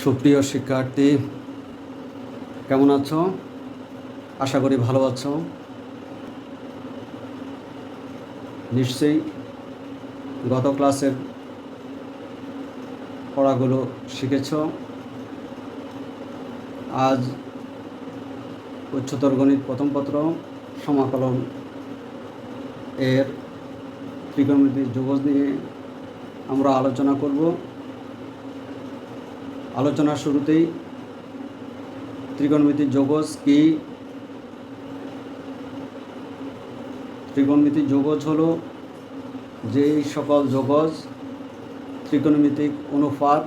সুপ্রিয় শিক্ষার্থী, কেমন আছো? আশা করি ভালো আছো। নিশ্চয়ই গত ক্লাসের পড়াগুলো শিখেছ। আজ উচ্চতর গণিত প্রথম পত্র সমাকলন এর ত্রিকোণমিতির যোগজ নিয়ে আমরা আলোচনা করব। আলোচনার শুরুতেই ত্রিকোণমিতির যোগজ কি? ত্রিকোণমিতির যোগজ হলো যেই সকল যোগজ ত্রিকোণমিতিক অনুপাত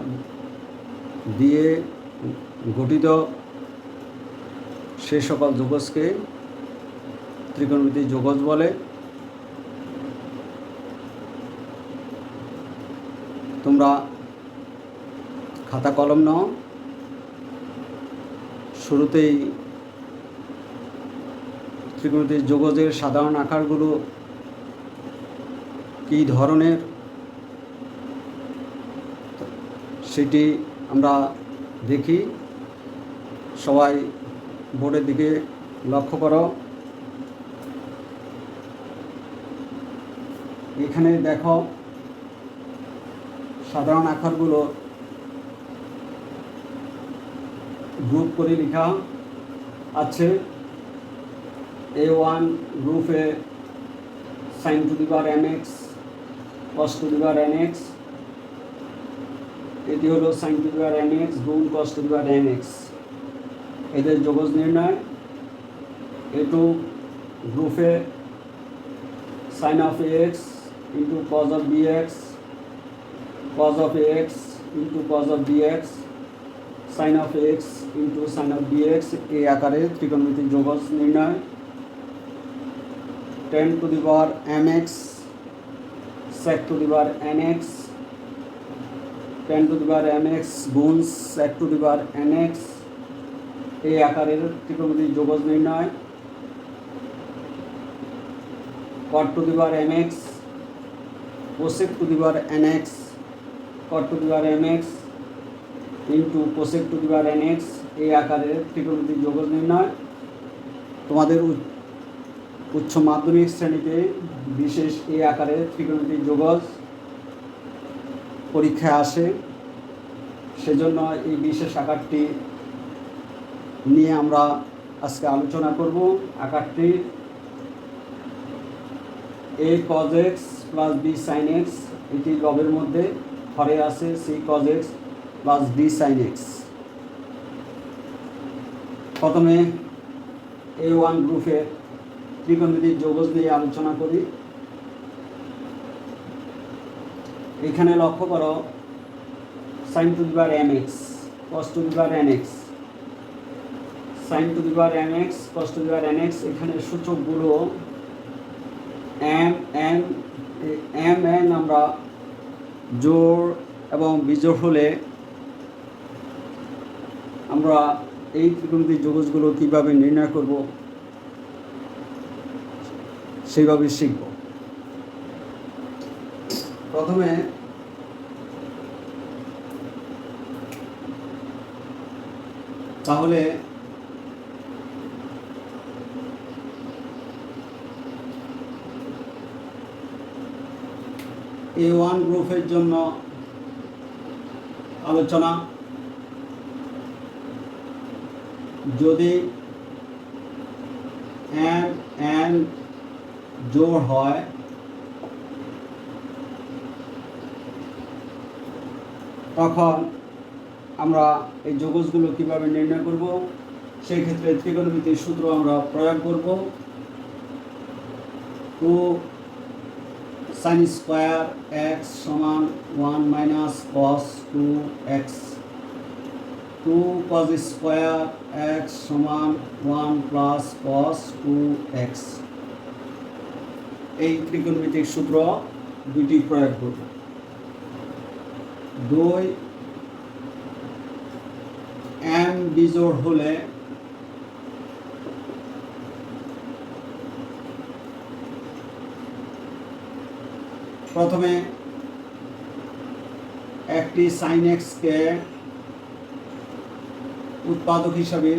দিয়ে গঠিত সে সকল যোগজকে ত্রিকোণমিতিক যোগজ বলে। তোমরা খাতা কলম নাও। শুরুতেই ত্রিকোণমিতিক যোগজের সাধারণ আকারগুলো কী ধরনের সেটি আমরা দেখি। সবাই বোর্ডের দিকে লক্ষ্য করো। এখানে দেখো সাধারণ আকারগুলো গ্রুপ করে লেখা আছে। A1 গ্রুপে sin to the power mx cos two the power nx, এটি হলো sin to the power mx গুণ cos two the power nx, এদের যোগজ নির্ণয়। A2 গ্রুপে sin of ax into cos of bx, cos of ax into cos of bx, sin of x into sin of bx এই আকারে ত্রিকোণমিতিক যোগজ নির্ণয়। tan two the power mx sec two the power nx, tan two the power mx গুণ sec two the power nx এই আকারের ত্রিকোণমিতিক যোগজ নির্ণয়। cot two the power mx cosec two the power nx, cot two the power mx into cosec two the power nx এই আকারের ত্রিকোণমিতিক যোগজ নির্ণয়। তোমাদের উচ্চ মাধ্যমিক শ্রেণীতে বিশেষ এই আকারের ত্রিকোণমিতিক যোগজ পরীক্ষায় আসে, সেজন্য এই বিশেষ আকারটি নিয়ে আমরা আজকে আলোচনা করব। আকারটি a cos x plus b sin x, এটি লবের মধ্যে হরে আছে c cos x plus d sin x। প্রথমে A1 গ্রুপের ত্রিকোণমিতিক যোগজ নিয়ে আলোচনা করি। এখানে লক্ষ্য করো sin to the power mx cos two the power nx, sin to the power mx cos two the power nx, এখানে সূচকগুলো m n আমরা জোড় এবং বিজোড় হলে আমরা এই ত্রিকোণমিতিক যোগজগুলো কীভাবে নির্ণয় করব সেইভাবে শিখব। প্রথমে তাহলে A1 গ্রুপের জন্য আলোচনা। যদি m n জোড় হয় তখন আমরা এই যোগজগুলো কিভাবে নির্ণয় করব, সেই ক্ষেত্রে ত্রিকোণমিতির সূত্র আমরা প্রয়োগ করব। 2 sin স্কয়ার x সমান 1 minus cos 2x, 2 cos square x সমান 1 প্লাস cos 2x, এই ত্রিকোণমিতিক সূত্র দুটি প্রয়োগ করব। 2 m বিজোড় হলে প্রথমে একটি sin x কে উৎপাদক হিসাবে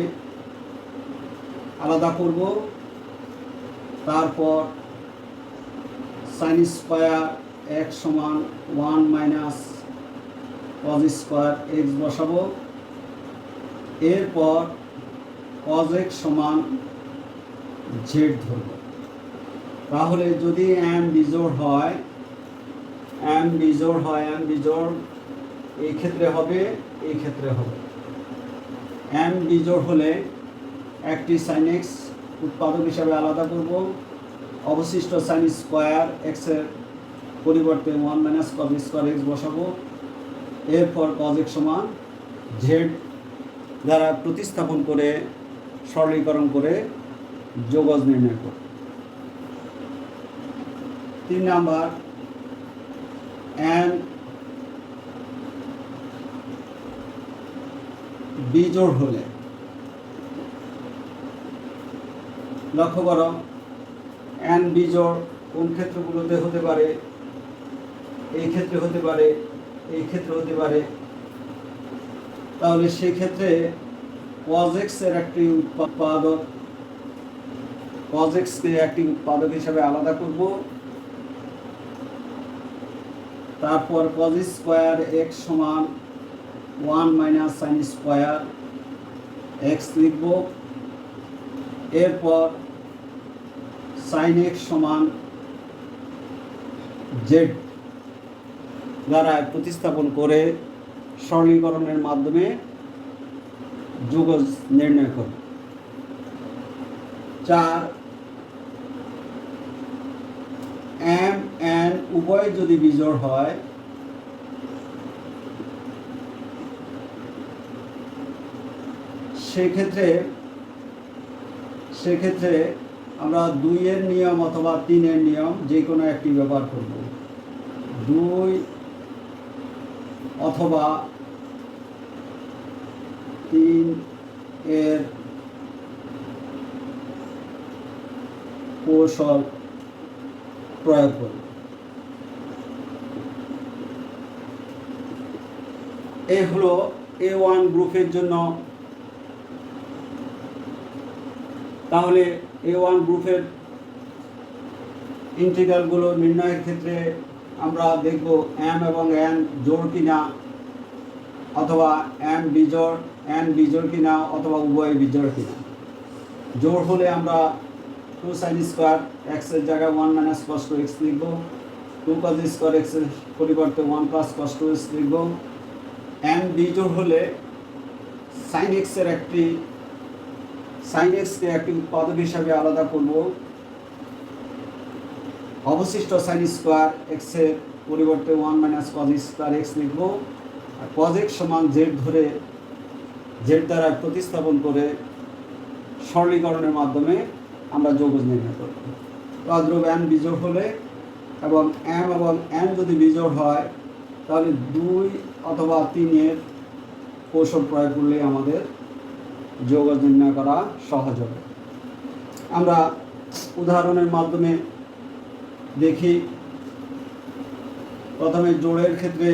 আলাদা করব। তারপর সাইন স্কোয়ার এক্স সমান 1 মাইনাস কজ স্কোয়ার এক্স বসাবো। এরপর কজ এক্স সমান জেড ধরব। তাহলে যদি এম বিজোড় হয় এই ক্ষেত্রে হবে, এই ক্ষেত্রে হবে। এম বিজোড় হলে একটি সাইন এক্স উৎপাদক হিসাবে আলাদা করব। অবশিষ্ট সাইন স্কোয়ার এক্সের পরিবর্তে 1 মাইনাস কজ স্কোয়ার এক্স বসাবো। এরপর কজ এক্স সমান জেড দ্বারা প্রতিস্থাপন করে সরলীকরণ করে যোগজ নির্ণয় করব। 3 নাম্বার, এন বিজোড় হলে, লক্ষ্য করো এন বিজোড় কোন ক্ষেত্রগুলোতে হতে পারে? এই ক্ষেত্রে হতে পারে, এই ক্ষেত্রে হতে পারে। তাহলে সেই ক্ষেত্রে cos x এর একটি উৎপাদক, cos x কে একটি উৎপাদক হিসাবে আলাদা করব। তারপর cos স্কয়ার x সমান 1 মাইনাস sin স্কয়ার x লিখব। এরপর sin x সমান z দ্বারা প্রতিস্থাপন করে সরলীকরণের মাধ্যমে যোগজ নির্ণয় করব। 4, এম এন উভয় যদি বিজোড় হয় সেক্ষেত্রে আমরা 2 এর নিয়ম অথবা 3 এর নিয়ম যে কোনো একটি ব্যবহার করব। 2 অথবা 3 এর কৌশল প্রয়োগ করব। এই হলো A1 গ্রুপের জন্য। তাহলে A1 গ্রুপের ইন্টিগ্রালগুলো নির্ণয়ের ক্ষেত্রে আমরা দেখব এম এবং এন জোড় কিনা, অথবা এম বিজোড়, এন বিজোড় কিনা, অথবা উভয় বিজোড় কিনা। জোড় হলে আমরা 2 sin স্কয়ার এক্স এর জায়গায় 1 মাইনাস cos 2x লিখব। 2 cos স্কয়ার এক্স এর পরিবর্তে 1 প্লাস cos 2x লিখব। এন বিজোড় হলে sin x এর একটি sin x কে একটি উৎপাদক হিসাবে আলাদা করব। অবশিষ্ট sin স্কয়ার x এর পরিবর্তে 1 মাইনাস cos স্কয়ার x লিখব। আর cos x সমান z ধরে z দ্বারা প্রতিস্থাপন করে সরলীকরণের মাধ্যমে আমরা যোগজ নির্ণয় করব। তদ্রূপ n বিজোড় হলে এবং m এবং n যদি বিজোড় হয় তাহলে 2 অথবা 3 এর কৌশল প্রয়োগ করলে আমাদের যোগজ নির্ণয় করা সহজ হবে। আমরা উদাহরণের মাধ্যমে দেখি। প্রথমে জোড়ের ক্ষেত্রে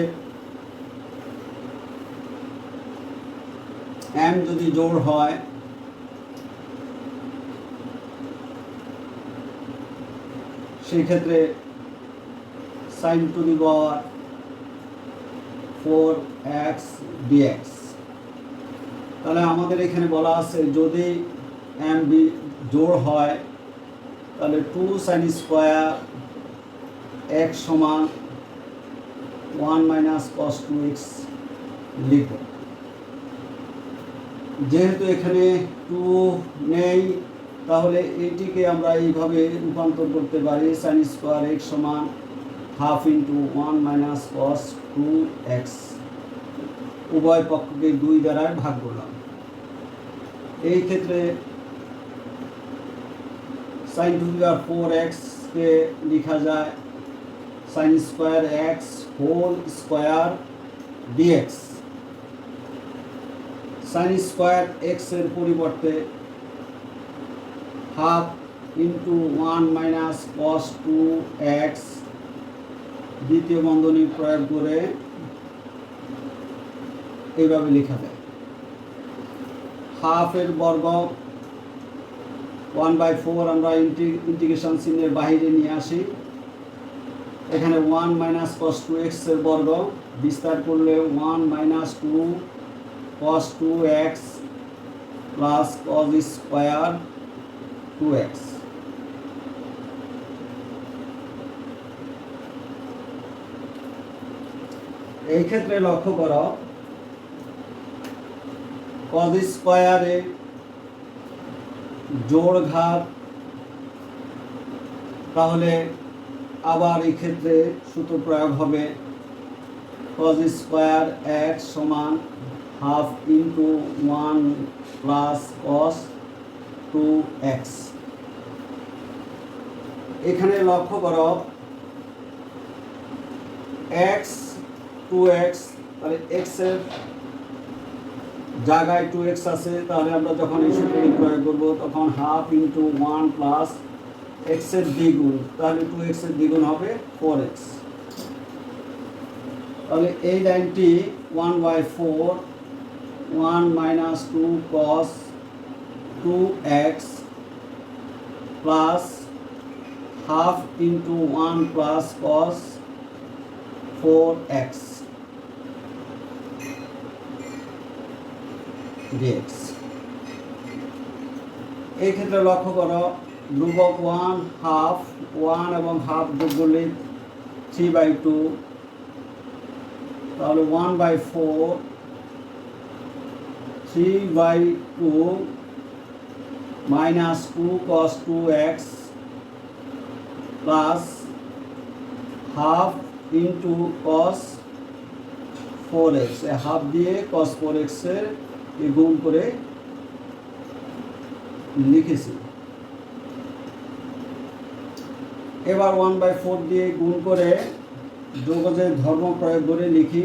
m যদি জোড় হয় সেই ক্ষেত্রে sin to the power 4x dx। তাহলে আমাদের এখানে বলা আছে যদি m জোড় হয় তাহলে 2 sin স্কয়ার x সমান 1 মাইনাস cos 2x লিখব। যেহেতু এখানে 2 নেই তাহলে এটিকে আমরা এইভাবে রূপান্তর করতে পারি sin স্কয়ার x সমান half into 1 minus cos 2x। উভয় পক্ষকে 2 দ্বারা ভাগ করলাম। এই ক্ষেত্রে sin to the power 4x কে লেখা যায় sin square x whole square dx। sin square x এর পরিবর্তে half into 1 minus cos 2x দ্বিতীয় বন্ধনী প্রয়োগ করে এইভাবে লেখা যায়। হাফের বর্গ 1/4 আমরা ইন্টিগ্রেশন চিহ্নের বাইরে নিয়ে আসি। এখানে 1 মাইনাস cos 2x এর বর্গ বিস্তার করলে 1 minus 2 cos 2x plus cos square 2x। এই ক্ষেত্রে লক্ষ্য করো cos স্কয়ারে জোড় ঘাত, তাহলে আবার এই ক্ষেত্রে সূত্র প্রয়োগ হবে cos স্কয়ার x সমান half into 1 plus cos 2x। এখানে লক্ষ্য করো x 2x, তাহলে x এর জায়গায় 2x আছে, তাহলে আমরা যখন এই সূত্রটি প্রয়োগ করব তখন হাফ ইন্টু 1 প্লাস x এর দ্বিগুণ, তাহলে 2x এর দ্বিগুণ হবে 4x। তাহলে এই লাইনটি 1/4 1 minus 2 cos 2x plus half into 1 plus cos 4x dx। এই ক্ষেত্রে লক্ষ্য করো ধ্রুবক 1 হাফ 1 এবং হাফ যোগ করলে 3/2, তাহলে 1/4 3/2 minus 2 cos 2x plus half into cos 4x, half দিয়ে cos 4x এর গুণ করে লিখেছি। এবার 1/4 দিয়ে গুণ করে যোগজের ধর্ম প্রয়োগ করে লিখি।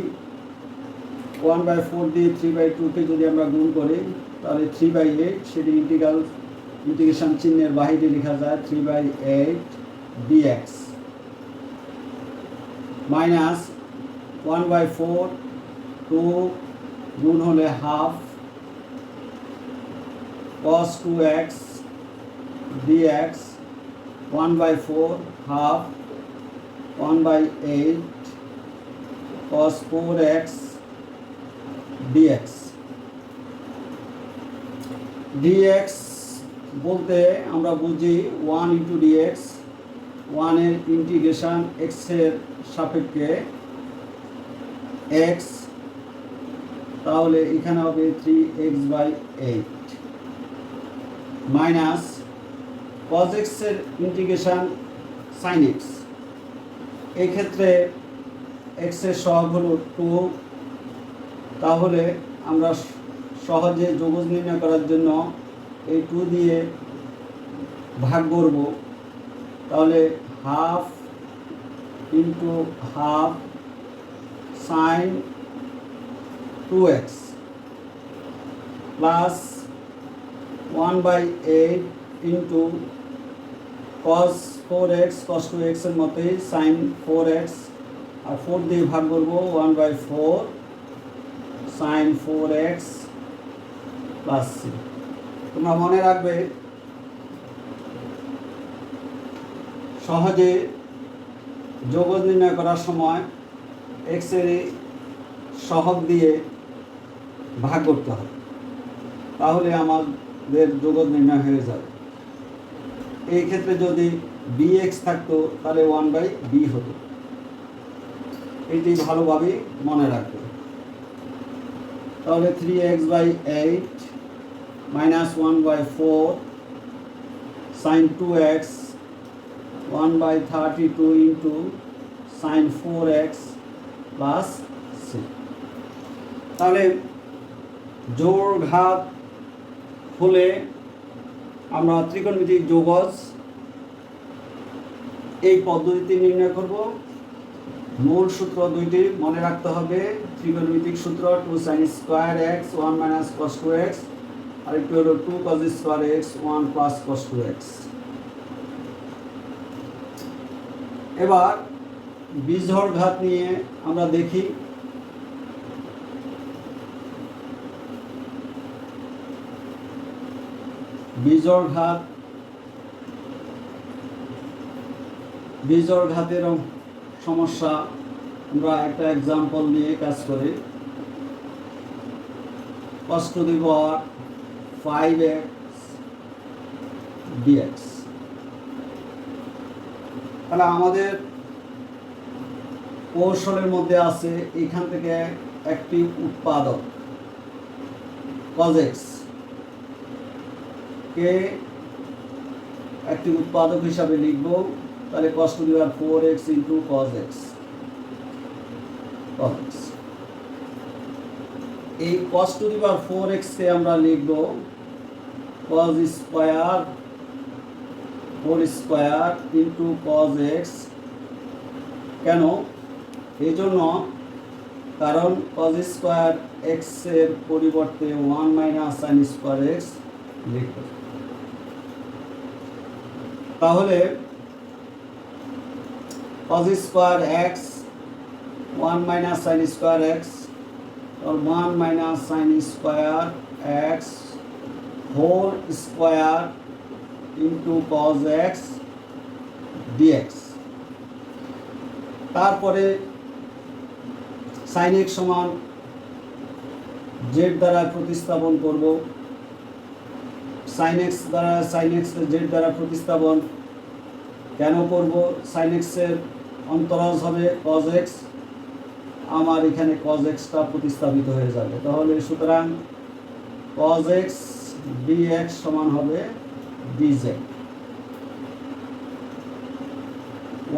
1/4 দিয়ে 3/2 কে যদি আমরা গুণ করি তাহলে 3/8, সেটি ইন্টিগ্রেশন চিহ্নের বাহিরে লেখা যায় 3/8 dx মাইনাস 1/4 2 গুণ হলে half cos 2x dx 1/4 half 1/8 cos 4x dx। dx বলতে আমরা বুঝি 1 ইন্টু dx, 1 এর ইন্টিগ্রেশন x এর সাপেক্ষে x, তাহলে এখানে হবে 3x/8 মাইনাস cos x এর ইন্টিগ্রেশন sin x, এই ক্ষেত্রে x এর সহগ হলো 2, তাহলে আমরা সহজে যোগজ নির্ণয় করার জন্য এই 2 দিয়ে ভাগ করব, তাহলে half into half sin 2x plus 1/8 into cos 4x cos 2x এর মতোই sin 4x, আর 4 দিয়ে ভাগ করব 1/4 sin 4x প্লাস c। তোমরা মনে রাখবে সহজে যোগজ নির্ণয় করার সময় x এর সহগ দিয়ে ভাগ করতে হবে, তাহলে আমাদের যোগজ নির্ণয় হয়ে যাবে। এই ক্ষেত্রে যদি bx থাকতো তাহলে 1/b হতো, এটি ভালোভাবে মনে রাখবে। তাহলে 3x/8 minus 1/4 sin 2x 1/32 into sin 4x plus c। তাহলে জোড় ঘাত হলে আমরা ত্রিকোণমিতিক যোগজ এই পদ্ধতিতে নির্ণয় করব। মূল সূত্র দুইটি মনে রাখতে হবে। ত্রিকোণমিতিক সূত্র 2 sin square x 1 minus cos 2x, আর একটি হলো 2 cos square x 1 plus cos 2x। এবার বিজোড় ঘাত নিয়ে আমরা দেখি। বিজোড় ঘাতের সমস্যা আমরা একটা এক্সাম্পল নিয়ে কাজ করি। cos to the power 5x dx। তাহলে আমাদের কৌশলের মধ্যে আছে এখান থেকে একটি উৎপাদক cos x কে একটি উৎপাদক হিসাবে লিখব। তাহলে cos to the power 4x into cos x। এই cos to the power 4x কে আমরা লিখব cos square whole square into cos x। কেন? এই জন্য কারণ cos স্কয়ার x এর পরিবর্তে 1 মাইনাস sin স্কয়ার x লিখব। তাহলে cos square x 1 minus sin square x और 1 minus sine square x whole square into cos x d x. তারপরে সাইন এক্স সমান জেড দ্বারা প্রতিস্থাপন করব। সাইন এক্স জেড দ্বারা প্রতিস্থাপন কেন করব? সাইন এক্সের অন্তরাজ হবে কজ এক্স, আমার এখানে cos x টা প্রতিস্থাপিত হয়ে যাবে। তাহলে সুতরাং cos x dx সমান হবে dz।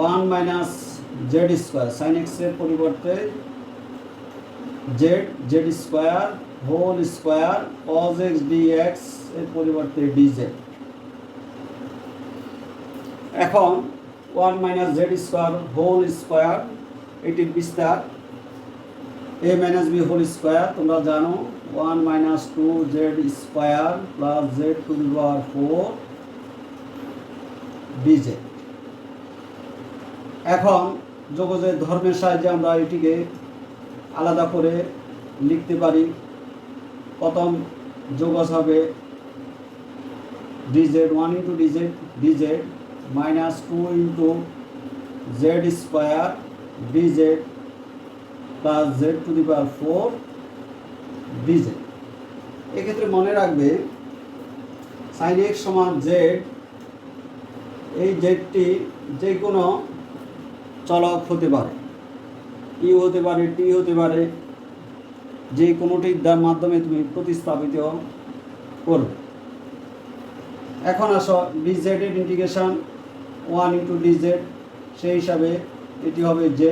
1 minus z square sin x এর পরিবর্তে z square whole square cos x dx এর পরিবর্তে dz। এখন 1 minus z square whole square এটির বিস্তার a minus b whole square তোমরা জানো 1 minus 2z square plus z to the power 4 dz। এখন যোগজের ধর্মের সাহায্যে আমরা এটিকে আলাদা করে লিখতে পারি। প্রথম যোগজ হবে dz 1 into dz minus 2 into z square dz plus z to the power 4 dz। এক্ষেত্রে মনে রাখবে sin x সমান z, এই জেডটি যে কোনো চলক হতে পারে, ই হতে পারে, টি হতে পারে, যে কোনোটির মাধ্যমে তুমি প্রতিস্থাপিত করবে। এখন আসো dz এর ইন্টিগ্রেশন 1 ইন্টু dz, সেই হিসাবে এটি হবে z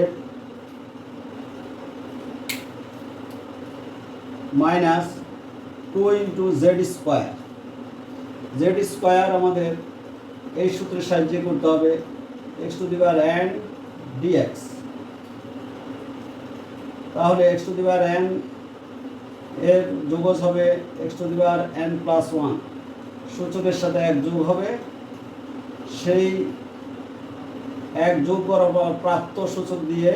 minus 2 into Z square. Z square আমাদের এই সূত্রের সাহায্যে করতে হবে x two the power n dx। তাহলে x two the power n এর যোগজ হবে x two the power n plus 1, সূচকের সাথে 1 যোগ হবে, সেই 1 যোগ করার পর প্রাপ্ত সূচক দিয়ে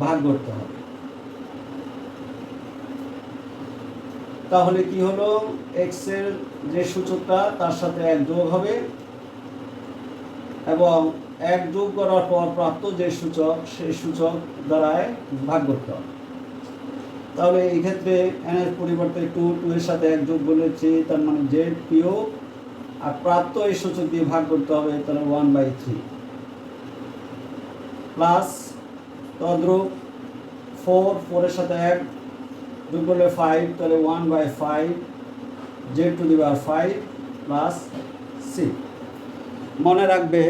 ভাগ করতে হবে। তাহলে কি হলো, x এর যে সূচকটা তার সাথে 1 যোগ হবে এবং 1 যোগ করার পর প্রাপ্ত যে সূচক সেই সূচক দ্বারায় ভাগ করতে হবে। তাহলে এই ক্ষেত্রে n এর পরিবর্তে 2 এর সাথে 1 যোগ বলেছি, তার মানে z কিউব, আর প্রাপ্ত এই সূচক দিয়ে ভাগ করতে হবে, তাহলে 1/3 প্লাস তদ্রূপ 4 এর সাথে 1 যোগ করলে 5, তাহলে 1/5 z to the power 5 plus c। মনে রাখবে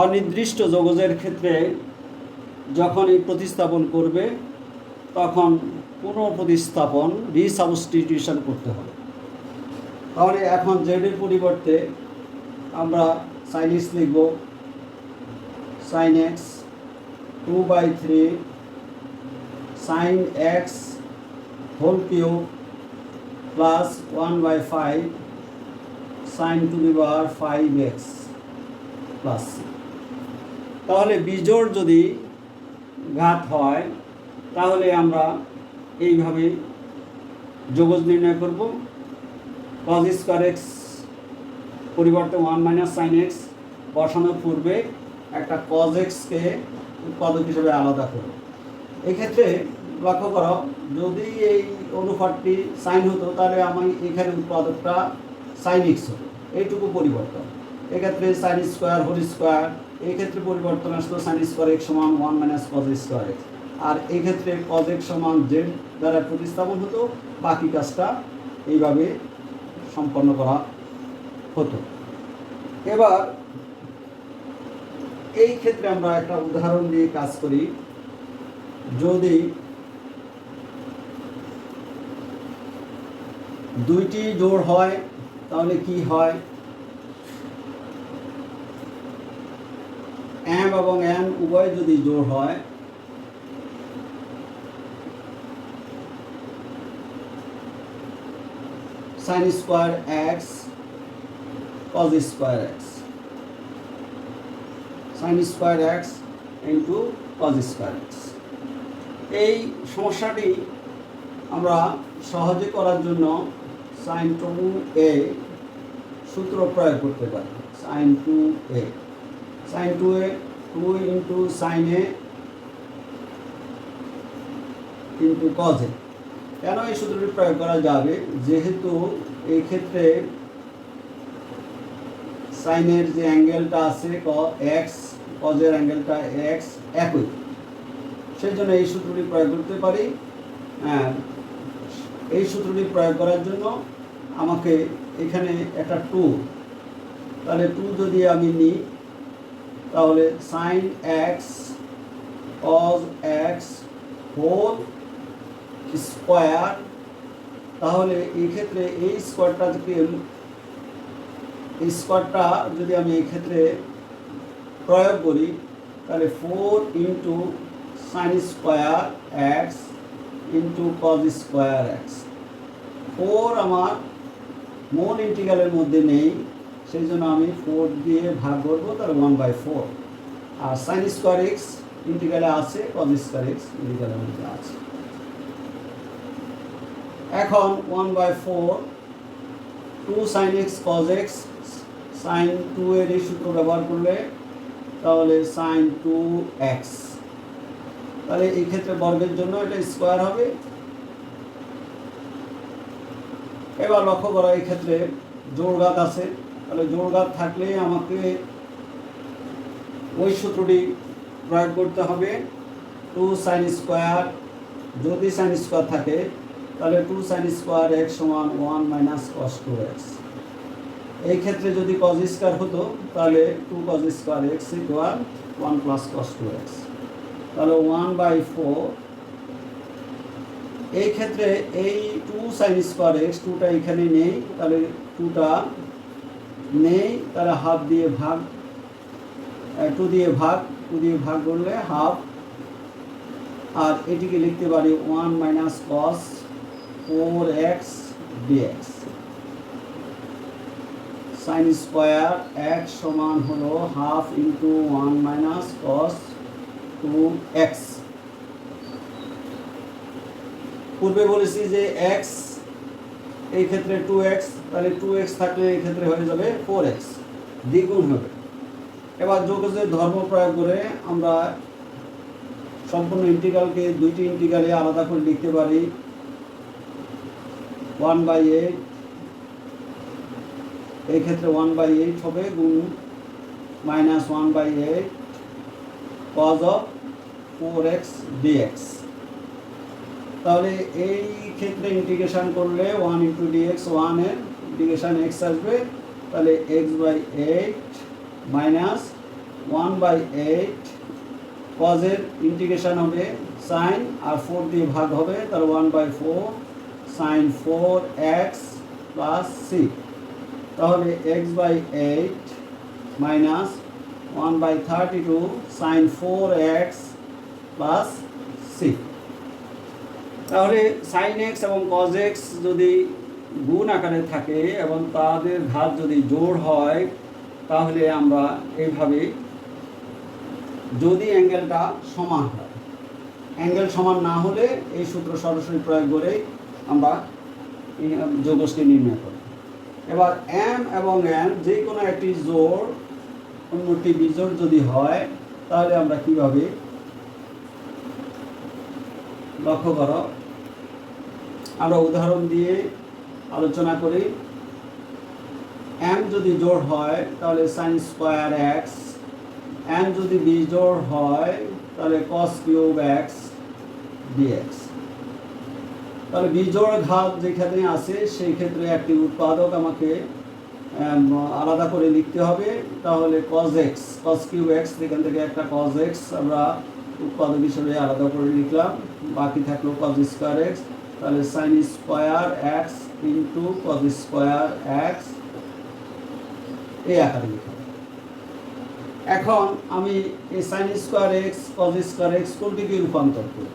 অনির্দিষ্ট যোগজের ক্ষেত্রে যখনই প্রতিস্থাপন করবে তখন পুনঃপ্রতিস্থাপন রিসাবস্টিটিউশন করতে হবে। তাহলে এখন z এর পরিবর্তে আমরা sin x লিখব, sin x 2/3 sin x whole cube plus 1/5 sin to the power 5x plus c। তাহলে বিজোড় যদি ঘাত হয় তাহলে আমরা এইভাবে যোগজ নির্ণয় করব। কজ স্কোয়ার এক্স পরিবর্তে 1 মাইনাস সাইন এক্স বসানোর পূর্বে একটা কজ এক্সকে উৎপাদক হিসেবে আলাদা করো। এক্ষেত্রে লক্ষ্য করো, যদি এই অনুপাতটি সাইন হতো তাহলে আমি এখানে উৎপাদকটা সাইন এক্স হতো, এইটুকু পরিবর্তন। এক্ষেত্রে সাইন স্কোয়ার হোল স্কোয়ার, এই ক্ষেত্রে পরিবর্তন আসতো সাইন স্কোয়ার এক্স সমান 1 মাইনাস কজ স্কোয়ার এক্স, আর এই ক্ষেত্রে কজ এক্স সমান জেড দ্বারা প্রতিস্থাপন হতো। বাকি কাজটা এইভাবে সম্পন্ন করা হতো। এবার এই ক্ষেত্রে আমরা একটা উদাহরণ দিয়ে কাজ করি। যদি দুইটি জোড় হয় তাহলে কি হয়? এম এবং এন উভয় যদি জোড় হয়, sign square x cos square x, sign square x into cos square x. এই সমস্যাটি আমরা সহজে করার জন্য সাইন 2a সূত্র প্রয়োগ করতে পারি। Sine 2a, sine 2a 2 into sine a into cos a. কেন এই সূত্রটি প্রয়োগ করা যাবে? যেহেতু এই ক্ষেত্রে সাইনের যে অ্যাঙ্গেলটা আছে এক্স, কজের অ্যাঙ্গেলটা এক্স একই, সেই জন্য এই সূত্রটি প্রয়োগ করতে পারি। এই সূত্রটি প্রয়োগ করার জন্য আমাকে এখানে একটা 2, তাহলে 2 যদি আমি নিই তাহলে sine x cos x whole square, তাহলে এই ক্ষেত্রে এই স্কোয়ারটাকে, এই স্কোয়ারটা যদি আমি এই ক্ষেত্রে প্রয়োগ করি তাহলে 4 into sign square x into cos square x. 4 আমার মূল ইন্টিগ্রালের মধ্যে নেই, সেই জন্য আমি 4 দিয়ে ভাগ করবো, তাহলে 1/4। আর সাইন স্কোয়ার এক্স ইন্টিগ্রালে আছে, কজ স্কোয়ার এক্স ইন্টিগ্রালের মধ্যে আছে। এখন 1/4 2 sine x cos x, sine 2 এর এই সূত্র ব্যবহার করলে তাহলে সাইন 2x, তাহলে এই ক্ষেত্রে বর্গের জন্য এটা স্কোয়ার হবে। এবার লক্ষ্য করো, এই ক্ষেত্রে জোড়ঘাত আছে, তাহলে জোড়ঘাত থাকলে আমাকে ওই সূত্রটি প্রয়োগ করতে হবে। 2 সাইন স্কোয়ার, যদি সাইন স্কোয়ার থাকে তাহলে 2 সাইন স্কোয়ার এক্স সমান 1 মাইনাস কস 2x। এই ক্ষেত্রে যদি কজ স্কোয়ার হতো তাহলে 2 cause square x equal 1 plus cos 2x, তাহলে 1/4। এই ক্ষেত্রে এই 2 সাইন স্কোয়ার এক্স, 2টা এখানে নেই, তাহলে 2টা নেই, তাহলে হাফ দিয়ে ভাগ, 2 দিয়ে ভাগ করলে হাফ, আর এটিকে লিখতে পারি 1 মাইনাস কস 4x dx। Sign square x সমান হলো হাফ ইন্টু 1 মাইনাস কস 2x। পূর্বে বলেছি যে x, এই ক্ষেত্রে 2x, তাহলে 2x থাকলে এই ক্ষেত্রে হয়ে যাবে 4x, দ্বিগুণ হবে। এবার যোগের ধর্ম প্রয়োগ করে আমরা সম্পূর্ণ ইন্টিগ্রালকে দুইটি ইন্টিগ্রালে আলাদা করে লিখতে পারি। 1/8, এই ক্ষেত্রে 1/8 হবে গুণ minus 1/8 cause of 4x dx। তাহলে এই ক্ষেত্রে ইন্টিগ্রেশন করলে 1 ইন্টু dx, 1 এর ইন্টিগ্রেশন x আসবে, তাহলে x/8 মাইনাস 1/8 কজের ইন্টিগ্রেশন হবে সাইন, আর 4 দিয়ে ভাগ হবে, তাহলে 1/4 সাইন 4x প্লাস c। তাহলে x/8 minus 1/32 sine 4x plus c। তাহলে সাইন এক্স এবং কজ এক্স যদি গুণ আকারে থাকে এবং তাদের ঘাত যদি জোড় হয়, তাহলে আমরা এইভাবে, যদি অ্যাঙ্গেলটা সমান হয়, অ্যাঙ্গেল সমান না হলে এই সূত্র সরাসরি প্রয়োগ করে আমরা যোগসটি নির্ণয় করি। এবার এম এবং এন যে কোনো একটি জোড় অন্যটি বিজোড় যদি হয় তাহলে আমরা কিভাবে লক্ষ্য করো, আমরা উদাহরণ দিয়ে আলোচনা করি। এম যদি জোড় হয় তাহলে সাইন স্কোয়ার এক্স, এন যদি বিজোড় হয় তাহলে কস কিউব এক্স ডিএক্স। তাহলে বিজোড় ঘাত যেখানে আছে সেই ক্ষেত্রে একটি উৎপাদক আমাকে আলাদা করে লিখতে হবে। তাহলে cos x, cos cube x, এখান থেকে একটা কজ এক্স আমরা উৎপাদক হিসেবে আলাদা করে লিখলাম, বাকি থাকলো কজ স্কোয়ার এক্স। তাহলে sine square x into cos square x এই আকারে লিখলাম। এখন আমি এই sine square x cos square x কোনটিকে রূপান্তর করব?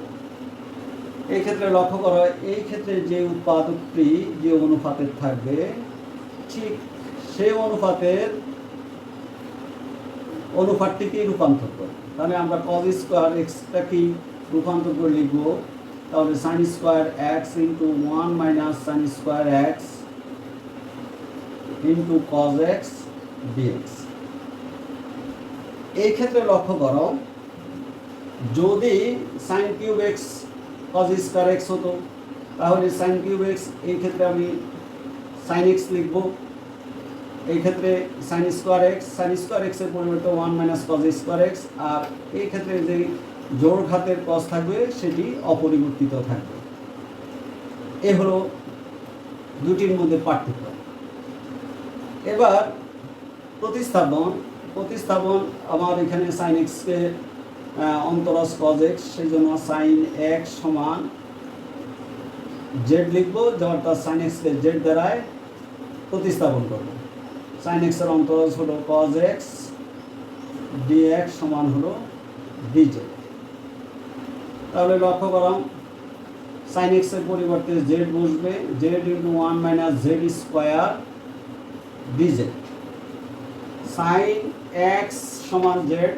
এই ক্ষেত্রে লক্ষ্য করো, এই ক্ষেত্রে যে উৎপাদকটি যে অনুপাতের থাকবে ঠিক সেই অনুপাতটিকে রূপান্তর করব। তাহলে আমরা কজ স্কোয়ার এক্সটা কি রূপান্তর করে লিখব? তাহলে sine square x into 1 minus sine square x into cos x dx. এই ক্ষেত্রে লক্ষ্য করো, যদি sine cube x cos square x হতো তাহলে সাইন কিউব এক্স এই ক্ষেত্রে আমি সাইন এক্স লিখব। এই ক্ষেত্রে সাইন স্কোয়ার এক্সের পরিবর্তে 1 মাইনাস কজ স্কোয়ার এক্স, আর এই ক্ষেত্রে যে জোড় ঘাতের কজ থাকবে সেটি অপরিবর্তিত থাকবে। এ হলো দুটির মধ্যে পার্থক্য। এবার প্রতিস্থাপন আমার এখানে সাইন এক্সকে অন্তরজ কজ এক্স, সেই জন্য সাইন এক্স সমান জেড লিখবো, অর্থাৎ সাইন এক্সকে জেড দ্বারায় প্রতিস্থাপন করবো। সাইন এক্সের অন্তরজ হলো কজ এক্স, ডিএক্স সমান হলো ডিজেড। তাহলে লক্ষ্য করো, সাইন এক্সের পরিবর্তে জেড বসবে, z into 1 minus z square dz. Sine x সমান জেড,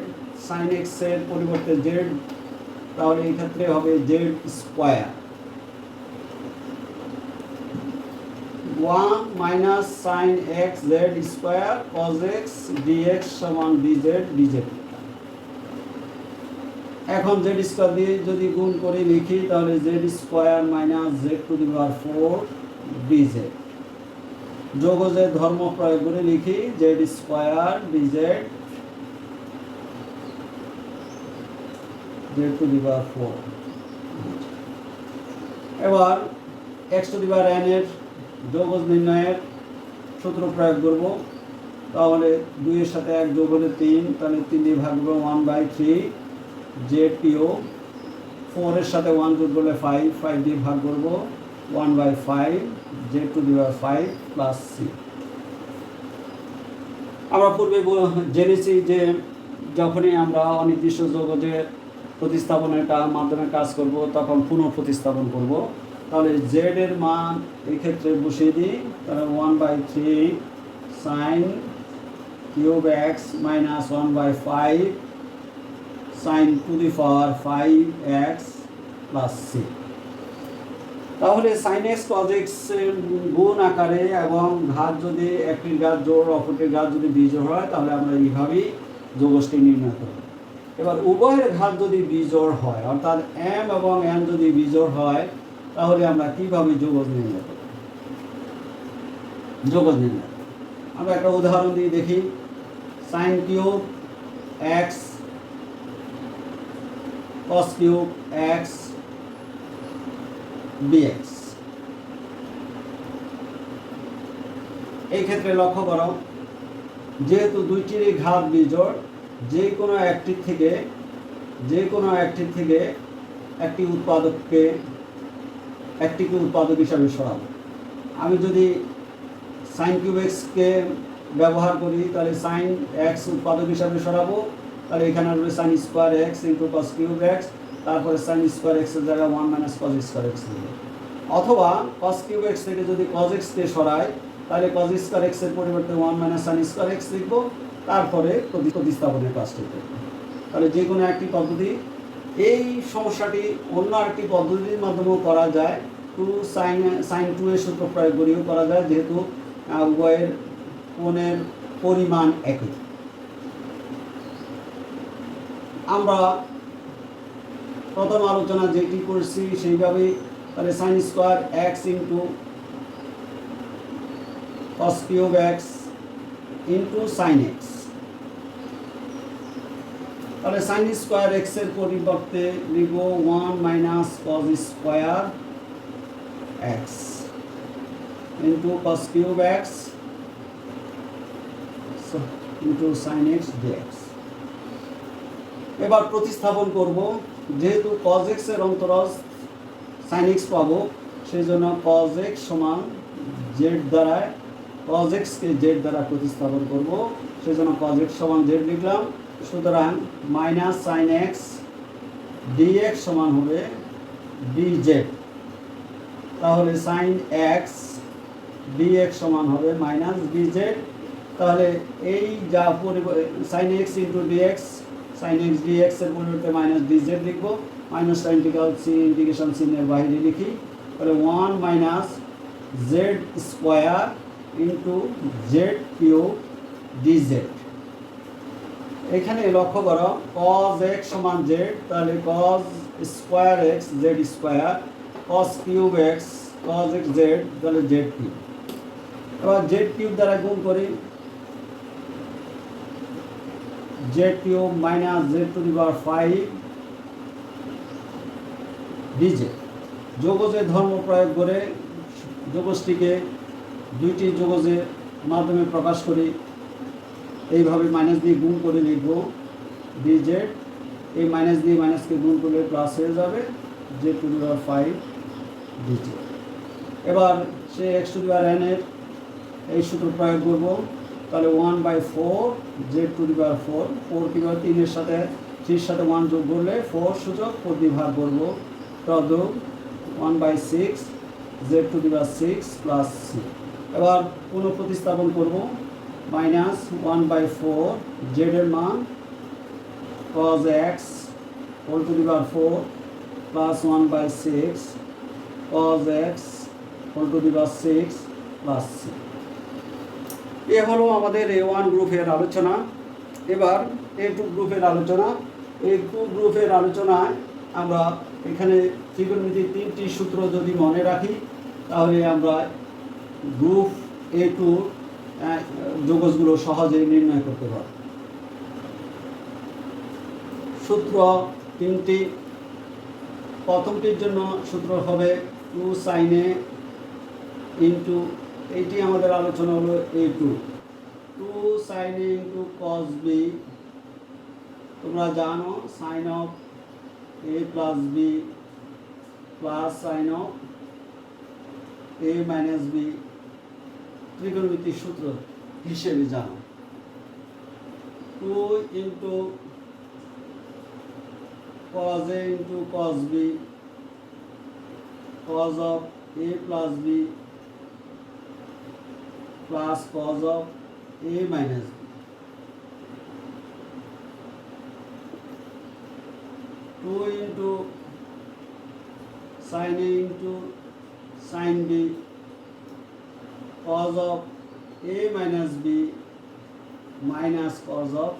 সাইন এক্সের পরিবর্তে জেড, তাহলে এই ক্ষেত্রে হবে z square. 1 minus sine x z square cos x dx সমান ডিজেড ডিজেড। এখন জেড স্কোয়ার দিয়ে যদি গুণ করে লিখি তাহলে z square minus z to the power 4 dz. যোগজের ধর্ম প্রয়োগ করে লিখি z square dz z to the power 4। এবার x two the power N এর যোগজ নির্ণয়ের সূত্র প্রয়োগ করব। তাহলে 2 এর সাথে 1 যোগ হলে 3, তাহলে 3 দিয়ে ভাগ করব 1/3 জেড কিউব। 4 এর সাথে 1 যোগ করলে 5, 5 দিয়ে ভাগ করব 1/5 z to the power 5 plus c. আমরা পূর্বে জেনেছি যে যখনই আমরা অনির্দিষ্ট যোগজের প্রতিস্থাপনের মাধ্যমে কাজ করব তখন পুনঃ প্রতিস্থাপন করব। তাহলে জেড এর মান এই ক্ষেত্রে বসিয়ে দিই, তাহলে 1/3 sine cube x minus 1/5 sine to the power 5x plus c. তাহলে সাইন এক্স কজ এক্স গুণ আকারে এবং ঘাত যদি একটির ঘাত জোড় অপরটির ঘাত যদি বিজোড় হয় তাহলে আমরা এইভাবেই যোগষ্টি নির্ণয় করব। এবার উভয়ের ঘাত যদি বিজোড় হয়, অর্থাৎ এম এবং এন যদি বিজোড় হয় তাহলে আমরা কিভাবে যোগজ নির্ণয় করব? যোগজ নির্ণয় আমরা একটা উদাহরণ দিয়ে দেখি। Sine cube x cos cube x dx. এই ক্ষেত্রে লক্ষ্য করো, যেহেতু দুইটির ঘাত বিজোড়, যে কোনো একটির থেকে একটি উৎপাদক হিসাবে সরাবো। আমি যদি সাইন কিউব এক্সকে ব্যবহার করি তাহলে সাইন এক্স উৎপাদক হিসাবে সরাবো, তাহলে এখানে আসবে sign square x into cos cube x, তারপরে সাইন স্কোয়ার এক্সের জায়গায় 1 মাইনাস কস স্কোয়ার এক্স লিখব। অথবা কস কিউব এক্স থেকে যদি কস এক্সকে সরাই তাহলে কস স্কোয়ার এক্সের পরিবর্তে 1 মাইনাস সাইন স্কোয়ার এক্স লিখব, তারপরে প্রতিস্থাপনের কাজটি করব। তাহলে যে কোনো একটি পদ্ধতি, এই সমস্যাটি অন্য একটি পদ্ধতির মাধ্যমেও করা যায়, সাইন 2 এর সূত্র প্রয়োগ করেও করা যায়। যেহেতু উভয়ের কোণের পরিমাণ একই। আমরা প্রথম আলোচনা যেটি করছি সেইভাবেই, তাহলে sine square x into cos cube x into sine x. তাহলে সাইন স্কোয়ার এক্স এর পরিবর্তে লিখব 1 minus cos square x into cos cube x into sine x dx. এবার প্রতিস্থাপন করব, যেহেতু cos x এর অন্তরজ sin x পাবো, সেই জন্য cos x সমান z দ্বারা, cos x কে z দ্বারা প্রতিস্থাপন করব, সেই জন্য cos x সমান z লিখলাম। সুতরাং মাইনাস sin x dx সমান হবে dz। তাহলে sin x dx সমান হবে মাইনাস dz। তাহলে এই যা sin x into dx, sin x dx এর পরিবর্তে মাইনাস dz লিখব। মাইনাস ইন্টিগ্রেশন চিহ্নের বাইরে লিখি, তাহলে 1 minus z square into Z cube dz। এখানে লক্ষ্য করো cos x সমান z, তাহলে cos square x z square, cos cube x cos x z, তাহলে z কিউব। এবার z কিউব দ্বারা গুণ করি, z cube minus z to the power 5 dz। যোগজের ধর্ম প্রয়োগ করে যোগজটিকে দুইটি যোগজের মাধ্যমে প্রকাশ করি, এইভাবে মাইনাস দিয়ে গুণ করে লিখব dz। এই মাইনাস দিয়ে মাইনাসকে গুণ করলে প্লাস হয়ে যাবে z to the power 5 dz। এবার সে x two the power n এর এই সূত্র প্রয়োগ করব, তাহলে 1/4 z টু দি পাওয়ার 4, 4 কি পাওয়ার 3 এর সাথে 3 সাথে 1 যোগ করলে 4 সূচক 4 দিয়ে ভাগ করব, তদ্রূপ 1/6 z to the power 6 plus c। এবার পুনঃ প্রতিস্থাপন করব, মাইনাস 1/4 z এর মান cos x whole to the power 4 plus 1/6 cos x whole to the power 6 plus c। এ হলো আমাদের A1 গ্রুপের আলোচনা। এবার A2 গ্রুপের আলোচনা। A2 গ্রুপের আলোচনায় আমরা এখানে ত্রিকোণমিতির 3টি সূত্র যদি মনে রাখি, তাহলে আমরা গ্রুপ A2 যোগজগুলো সহজেই নির্ণয় করতে পারব। সূত্র 3টি। প্রথমটির জন্য সূত্র হবে 2 sin a ইন্টু, এইটি আমাদের আলোচনা হলো A2, 2 sin a into cos b। তোমরা জানো sin of a plus b plus sin of a minus b ত্রিকোণমিতির সূত্র হিসেবে জানো। 2 into cos a into cos b, cos of a plus b plus cos of a minus b, 2 into sin a into sin b, cos of a minus b minus cos of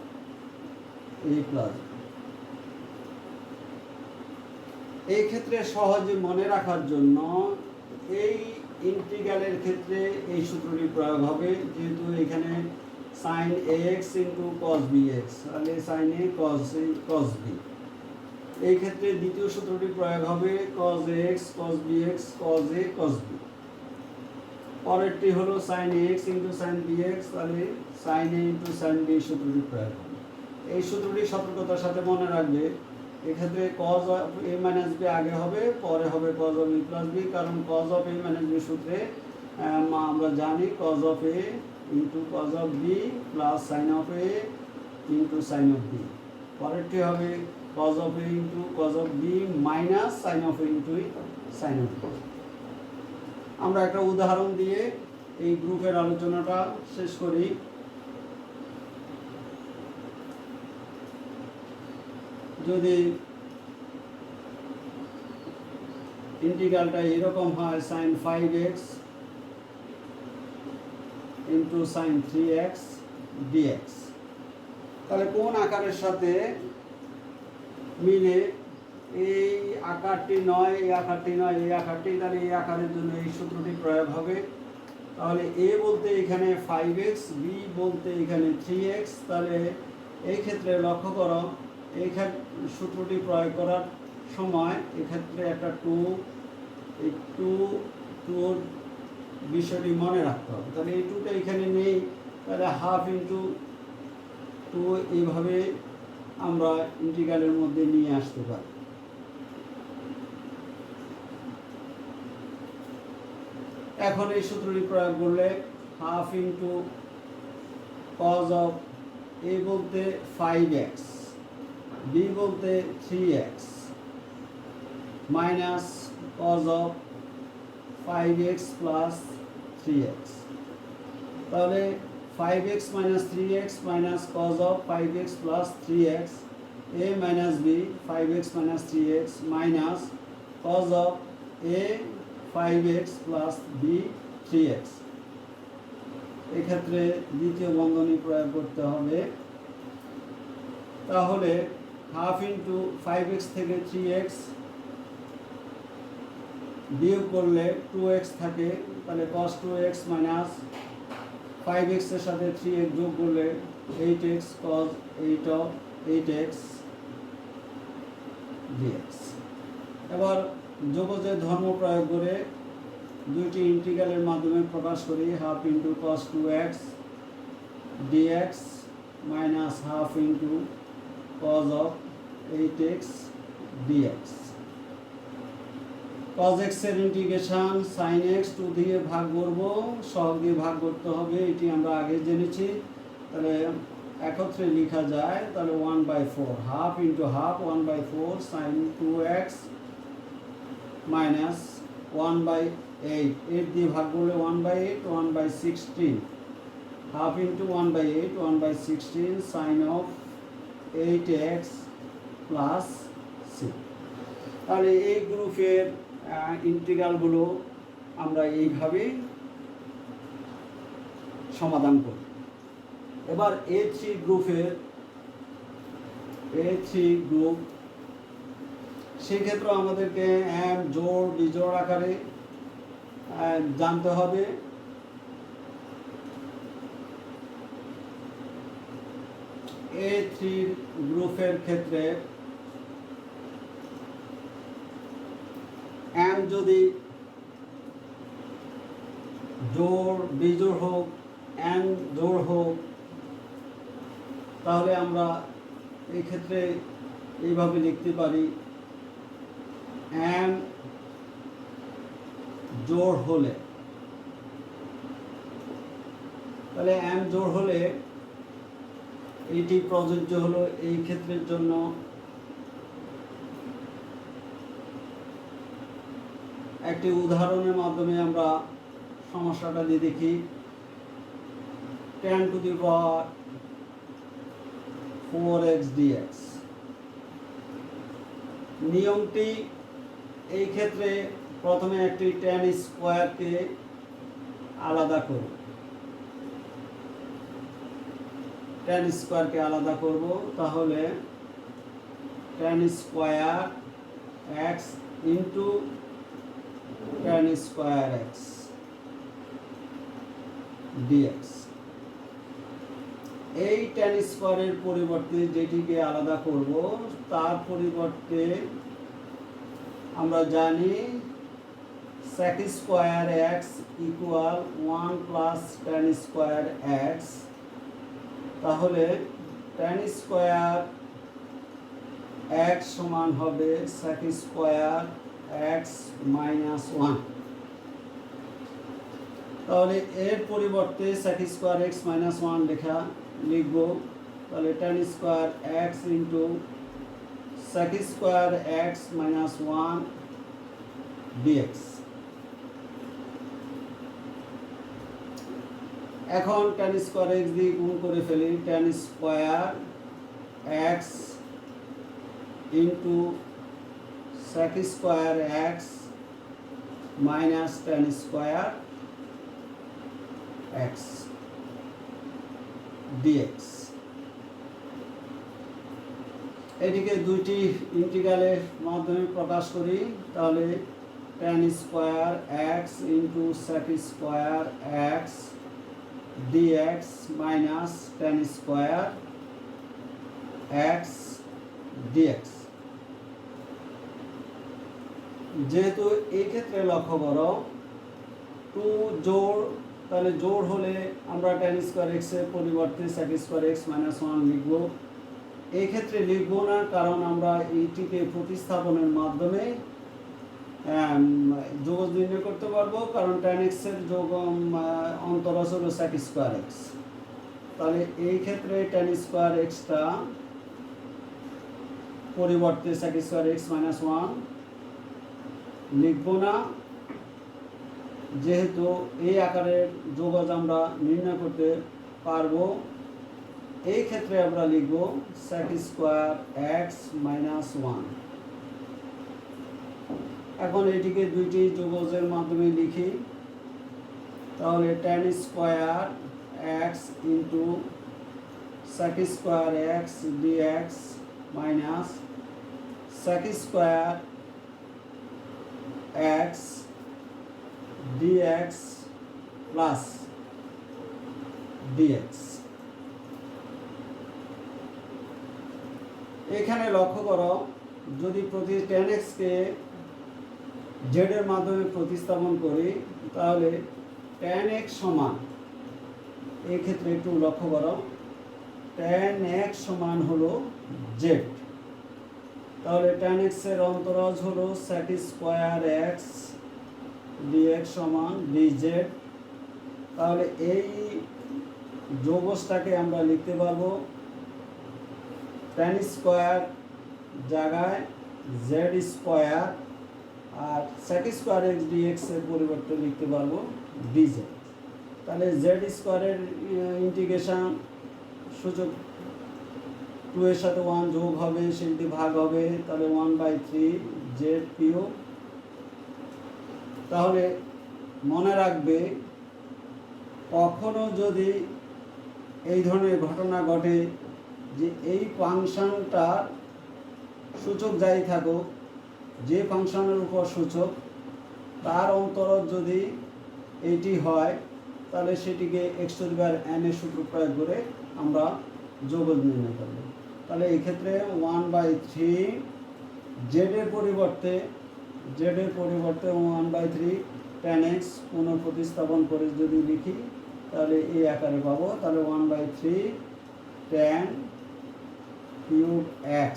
a plus b। এই ক্ষেত্রে সহজে মনে রাখার জন্য এই ইন্টিগ্রালের ক্ষেত্রে এই সূত্রটি প্রয়োগ হবে, যেহেতু এখানে sin ax into cos bx, তাহলে sin a cos b। এই ক্ষেত্রে দ্বিতীয় সূত্রটি প্রয়োগ হবে cos ax cos bx cos a cos b। পরেরটি হলো sin ax into sin bx, তাহলে sin a into sin b সূত্রটি প্রয়োগ হবে। এই সূত্রটি সতর্কতার সাথে মনে রাখবে, এক্ষেত্রে cos of a minus b আগে হবে, পরে হবে cos of a plus b, কারণ cos of a minus b সূত্রে আমরা জানি cos of a into cos of b plus sin of a into sin of b। পরেরটি হবে cos of a into cos of b minus sin of a into sin of b। আমরা একটা উদাহরণ দিয়ে এই গ্রুপের আলোচনাটা শেষ করি। যদি ইন্টিগ্রালটা এরকম হয় sin 5x into sign 3x dx। তাহলে কোন আকারের সাথে মিলে এই আকারটি নয়, এই আকারটি নয়, এই আকারটি, তাহলে এই আকারের জন্য এই সূত্রটি প্রয়োগ হবে। তাহলে এ বলতে এখানে 5x, বি বলতে এখানে 3x। তাহলে এই ক্ষেত্রে লক্ষ্য করো, এই সূত্রটি প্রয়োগ করার সময় এক্ষেত্রে একটা এই টুর বিষয়টি মনে রাখতে হবে। তাহলে এই টুটা এখানে নেই, তাহলে হাফ ইন্টু টু এইভাবে আমরা ইন্টিগ্রালের মধ্যে নিয়ে আসতে পারি। এখন এই সূত্রটি প্রয়োগ করলে হাফ ইন্টু কজ অফ এ বলতে 5x, বি বলতে 3x minus cause of 5x plus 3x। তাহলে 5x minus 3x minus cos of 5x plus 3x, a minus b 5x minus 3x minus cos of a 5x plus b 3x। এক্ষেত্রে দ্বিতীয় বন্ধনী প্রয়োগ করতে হবে। তাহলে half into 5x থেকে 3x বিয়োগ করলে 2x থাকে, তাহলে cos 2x মাইনাস 5x এর সাথে 3x যোগ করলে 8x cos 8x dx। এবার যোগজের ধর্ম প্রয়োগ করে দুইটি ইন্টিগ্রালের মাধ্যমে প্রকাশ করি। Half into cos 2x dx minus half into cos of 8x dx। cos x এর ইন্টিগ্রেশন sin x 2 দিয়ে ভাগ করব, সহগ দিয়ে ভাগ করতে হবে, এটি আমরা আগে জেনেছি। তাহলে একত্রে লেখা যায়, তাহলে 1/4 half into half 1/4 sin 2x minus 1/8, 8 দিয়ে ভাগ করলে 1/8 1/16 half into 1/8 1/16 sin of 8x plus 6। তাহলে এই গ্রুপের ইন্টিগ্রালগুলো আমরা এইভাবে সমাধান করি। এবার A3 গ্রুপ, সেক্ষেত্রে আমাদেরকে জোড় বিজোড় আকারে জানতে হবে। A3 গ্রুপের ক্ষেত্রে যদি জোড় বিজোড় হোক, জোড় হোক, তাহলে আমরা এই ক্ষেত্রে এইভাবে লিখতে পারি, জোড় হলে, তাহলে জোড় হলে এটি প্রযোজ্য হলো এই ক্ষেত্রের জন্য। একটি উদাহরণের মাধ্যমে আমরা সমস্যাটা দিয়ে দেখি। 10 to the power 4x dx। নিয়মটি এই ক্ষেত্রে প্রথমে একটি tan স্কয়ারকে আলাদা করব, tan স্কয়ারকে আলাদা করব। তাহলে tan square x into tan square x dx। এই tan স্কয়ারের পরিবর্তে যেটিকে আলাদা করব, তার পরিবর্তে আমরা জানি sec square x equal 1 plus tan square x। তাহলে tan স্কয়ার x সমান হবে sec স্কয়ার x মাইনাস 1। তাহলে এর পরিবর্তে sec স্কয়ার x মাইনাস 1 লিখব। তাহলে tan square x into sec square x minus 1 dx। এখন tan স্কয়ার x দিয়ে গুণ করে ফেলি, tan square x into sec square x minus tan square x। Dx. এটিকে দুইটি ইন্টিগ্রালের মাধ্যমে প্রকাশ করি, তাহলে tan square x into sec square x dx minus tan square x dx. যেহেতু এই ক্ষেত্রে লক্ষ্য করো টু জোড়, তাহলে জোড় হলে আমরা tan স্কোয়ার এক্স এর পরিবর্তে sec স্কোয়ার এক্স মাইনাস 1 লিখব। এই ক্ষেত্রে লিখব না, কারণ আমরা এইটিকে প্রতিস্থাপনের মাধ্যমে যোগজ নির্ণয় করতে পারবো, কারণ tan x এর যোগ অন্তরজ হলো sec স্কোয়ার এক্স। তাহলে এই ক্ষেত্রে tan স্কোয়ার এক্সটা পরিবর্তে sec স্কোয়ার এক্স মাইনাস 1 লিখব না, যেহেতু এই আকারের যোগজ আমরা নির্ণয় করতে পারবো। এই ক্ষেত্রে আমরা লিখব sec স্কোয়ার এক্স মাইনাস 1। এখন এটিকে দুইটি যোগজের মাধ্যমে লিখি, তাহলে tan square x into sec square x dx minus sec square x dx plus dx. এখানে লক্ষ্য করো, যদি প্রতি tan x কে z এর মাধ্যমে প্রতিস্থাপন করি, তাহলে tan x সমান, এই ক্ষেত্রে একটু লক্ষ্য করো, tan x সমান হলো z। তাহলে tan x এর অন্তরজ হলো sec স্কোয়ার এক্স dx সমান dz। তাহলে এই যোগজটাকে আমরা লিখতে পারবো tan স্কোয়ার জায়গায় z স্কোয়ার, আর sec স্কোয়ার এক্স ডিএক্স এর পরিবর্তে লিখতে পারবো dz। তাহলে z স্কোয়ারের ইন্টিগ্রেশন সূচক 2 এর সাথে 1 যোগ হবে, সেটি ভাগ হবে, তাহলে 1/3 z কিউব। তাহলে মনে রাখবে, কখনো যদি এই ধরনের ঘটনা ঘটে যে এই ফাংশনটার সূচক যাই থাকুক, যে ফাংশনের উপর সূচক তার অন্তরজ যদি এইটি হয়, তাহলে সেটিকে x⁴n এর সূত্র প্রয়োগ করে আমরা যোগজ নির্ণয় করব। তাহলে এই ক্ষেত্রে 1/3 z এর পরিবর্তে 1/3 tan x পুনঃপ্রতিস্থাপন করে যদি লিখি, তাহলে এই আকারে পাবো। তাহলে 1/3 tan cube x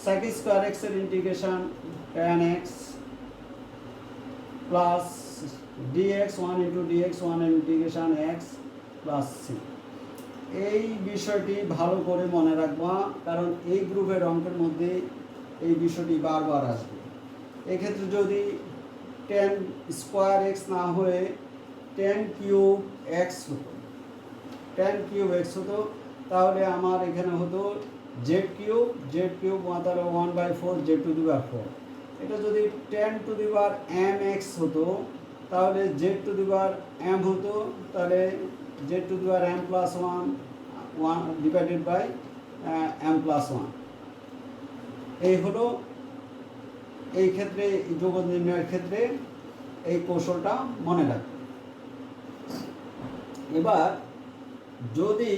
sec square x এর integration tan x plus dx 1 into dx 1 এর ইন্টিগ্রেশন x প্লাস c। এই বিষয়টি ভালো করে মনে রাখবা, কারণ এই গ্রুপের অঙ্কের মধ্যে এই বিষয়টি বারবার আসবে। এক্ষেত্রে যদি tan স্কোয়ার এক্স না হয়ে tan কিউব এক্স হতো, তাহলে আমার এখানে হতো z কিউব তাহলে 1/4 z⁴। এটা যদি tan m(x) হতো, তাহলে z(m) হতো, তাহলে z(m+1) ডিভাইডেড বাই m+1। এই হলো এই ক্ষেত্রে যোগজ নির্ণয়ের ক্ষেত্রে এই কৌশলটা মনে রাখবে। এবার যদি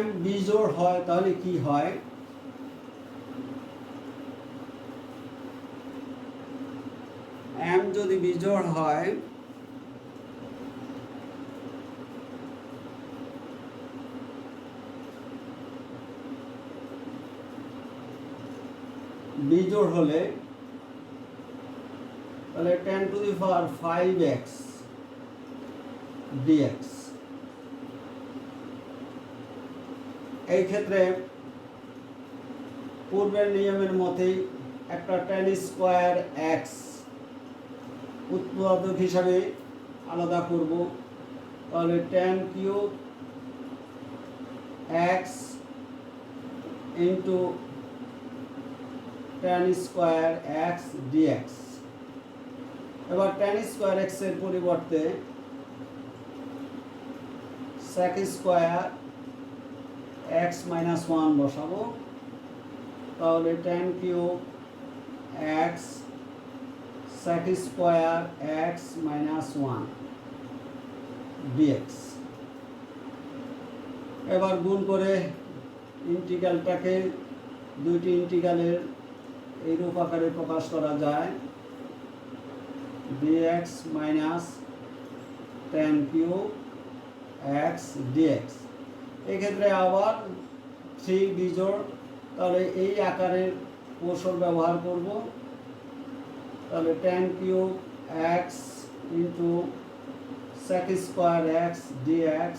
m বিজোড় হয়, তাহলে কি হয়? m যদি বিজোড় হয়, বিজোড় হলে তাহলে tan⁵x dx। এই ক্ষেত্রে পূর্বের নিয়মের মতেই একটা tan স্কোয়ার এক্স উৎপাদক হিসাবে আলাদা করব। তাহলে tan cube x into tan square x dx. এবার tan স্কোয়ার এক্স এর পরিবর্তে sec স্কয়ার x মাইনাস 1 বসাবো, তাহলে tan cube x sec square x minus 1 dx। এবার গুণ করে ইন্টিগ্রালটাকে দুইটি ইন্টিগ্রালের এই রূপ আকারে প্রকাশ করা যায়, dx minus tan cube x dx। এক্ষেত্রে আবার 3 বিজোড়, তাহলে এই আকারের কৌশল ব্যবহার করব, তাহলে tan cube x into sec square x dx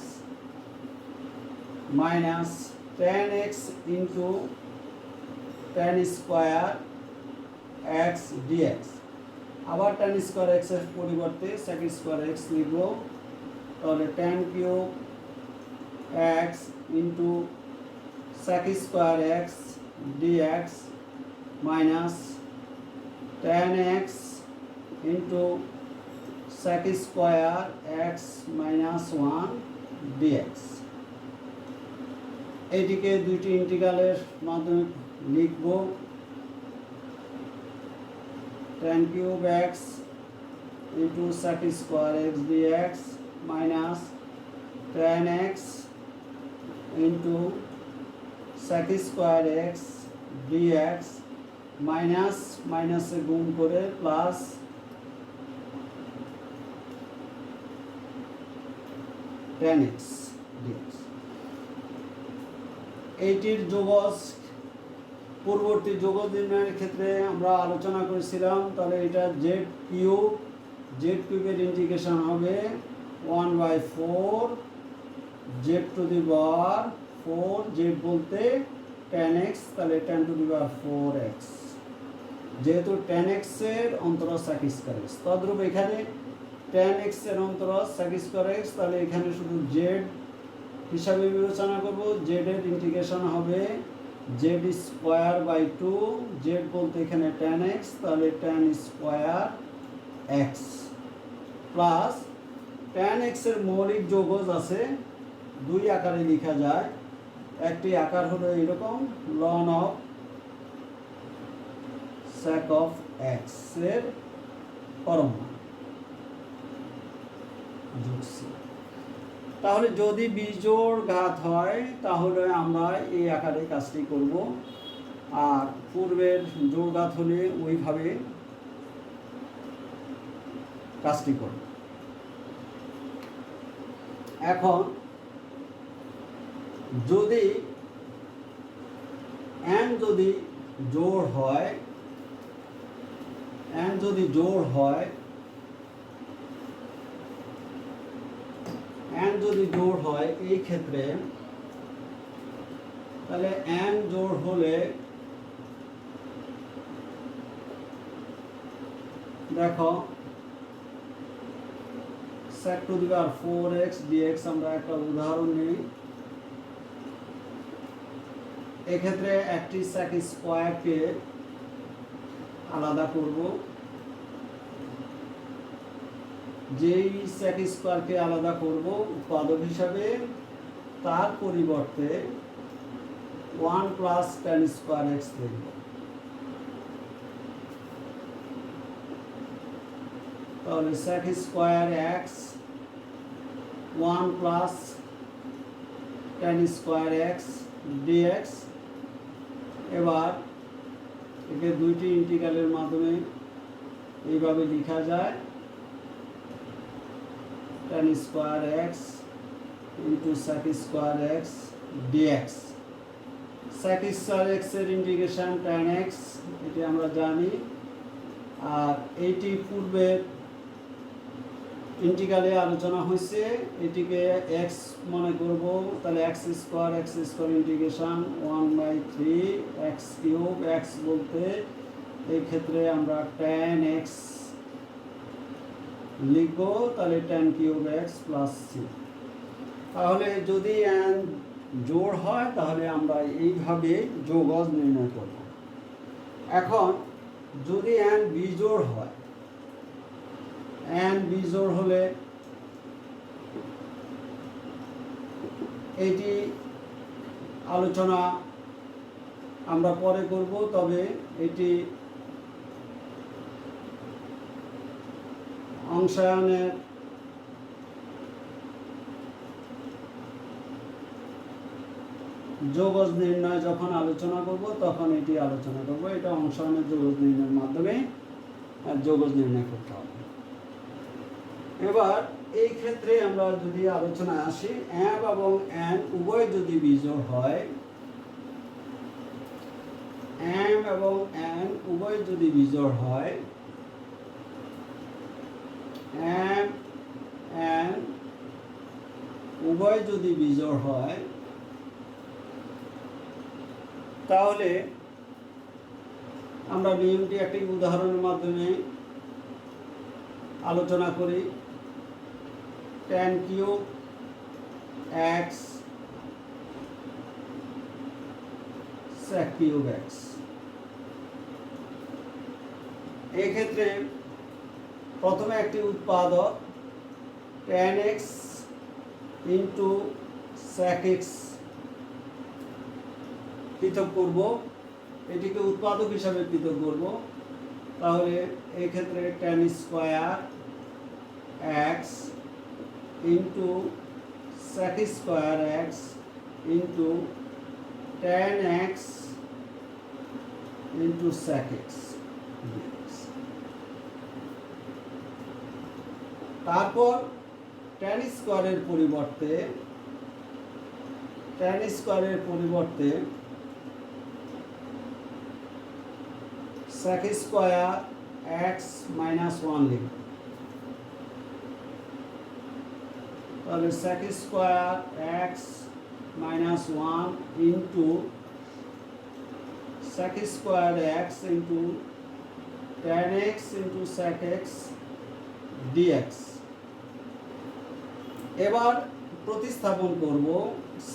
minus tan x into tan square x dx। আবার tan স্কয়ার x এর পরিবর্তে sec স্কয়ার x লিখব, তাহলে tan cube x into sec square x dx minus tan x into sec square x minus 1 dx। এটিকে দুইটি ইন্টিগ্রালের মাধ্যমে লিখব, tan cube x into sec square x dx minus tan x into sec square x dx minus মাইনাসে গুণ করে plus tan x dx। এইটির যোগজ পূর্ববর্তী যোগজ নির্ণয়ের ক্ষেত্রে আমরা আলোচনা করেছিলাম, তাহলে এটা জেড কিউবের ইন্টিগ্রেশন হবে 1/4 Z to the power 4, Z বলতে tan x, তাহলে tan two the power 4x, যেহেতু tan x এর অন্তরজ sec স্কয়ার x। তদ্রূপ এখানে tan x এর অন্তরজ sec স্কয়ার x, তাহলে এখানে শুধু জেড হিসাবে বিবেচনা করব, জেড এর ইন্টিগ্রেশন হবে জেড স্কয়ার বাই 2, জেড বলতে এখানে tan x, তাহলে tan square x plus tan x এর মৌলিক যোগজ আছে, দুই আকারে লেখা যায়। একটি আকার হলো এরকম, ln of sec of x এর পরম মান যোগছি। তাহলে যদি বিজোড় ঘাত হয় তাহলে আমরা এই আকারে কাজটি করব, আর পূর্বের জোড় ঘাত হলে ওইভাবে কাজটি করব। এখন যদি n যদি জোড় হয়, এই ক্ষেত্রে তাহলে n জোড় হলে দেখো sec two the power 4x dx। আমরা একটা উদাহরণ নিই, এক্ষেত্রে একটি sec স্কয়ারকে আলাদা করব, যেই sec স্কয়ারকে আলাদা করব উৎপাদক হিসাবে, তার পরিবর্তে 1 প্লাস tan স্কয়ার x লিখব। তাহলে sec square x 1 plus tan square x dx। এবার একে দুইটি ইন্টিগ্রালের মাধ্যমে এইভাবে লেখা যায়, tan square x into sec square x dx। sec square x এর ইন্টিগ্রেশন tan x, এটি আমরা জানি, আর এইটি পূর্বের ইন্টিগ্রালে আলোচনা হয়েছে, এটিকে x মনে করব, তাহলে x square integration 1/3 x cube, x বলতে এই ক্ষেত্রে আমরা tan x লিখব, তাহলে tan cube x plus c। তাহলে যদি n জোড় হয় তাহলে আমরা এইভাবে যোগজ নির্ণয় করব। এখন যদি n বিজোড় হয়, n বিজোড় হলে এইটি আলোচনা আমরা পরে করব, তবে এটি অংশায়নের যোগজ নির্ণয় যখন আলোচনা করব তখন এটি আলোচনা করব। এটা অংশায়নের যোগজ নির্ণয়ের মাধ্যমে যোগজ নির্ণয় করতে হবে। এবার এই ক্ষেত্রে আমরা যদি আলোচনায় আসি, এম এবং এন উভয় যদি বিজোড় হয়, এম এবং এন উভয় যদি বিজোড় হয়, এম এন উভয় যদি বিজোড় হয়, তাহলে আমরা নিয়মটি একটি উদাহরণের মাধ্যমে আলোচনা করি। tan cube x sec cube x। এই ক্ষেত্রে প্রথমে একটি উৎপাদক tan x into sec x পৃথক করব, এটিকে উৎপাদক হিসাবে পৃথক করব। তাহলে এই ক্ষেত্রে tan square x into sec square x into tan x into sec x। তারপর tan স্কয়ারের পরিবর্তে sec স্কয়ার x মাইনাস 1 লিখব। তাহলে sec square x minus 1 into sec square x into tan x into sec x dx। এবার প্রতিস্থাপন করব,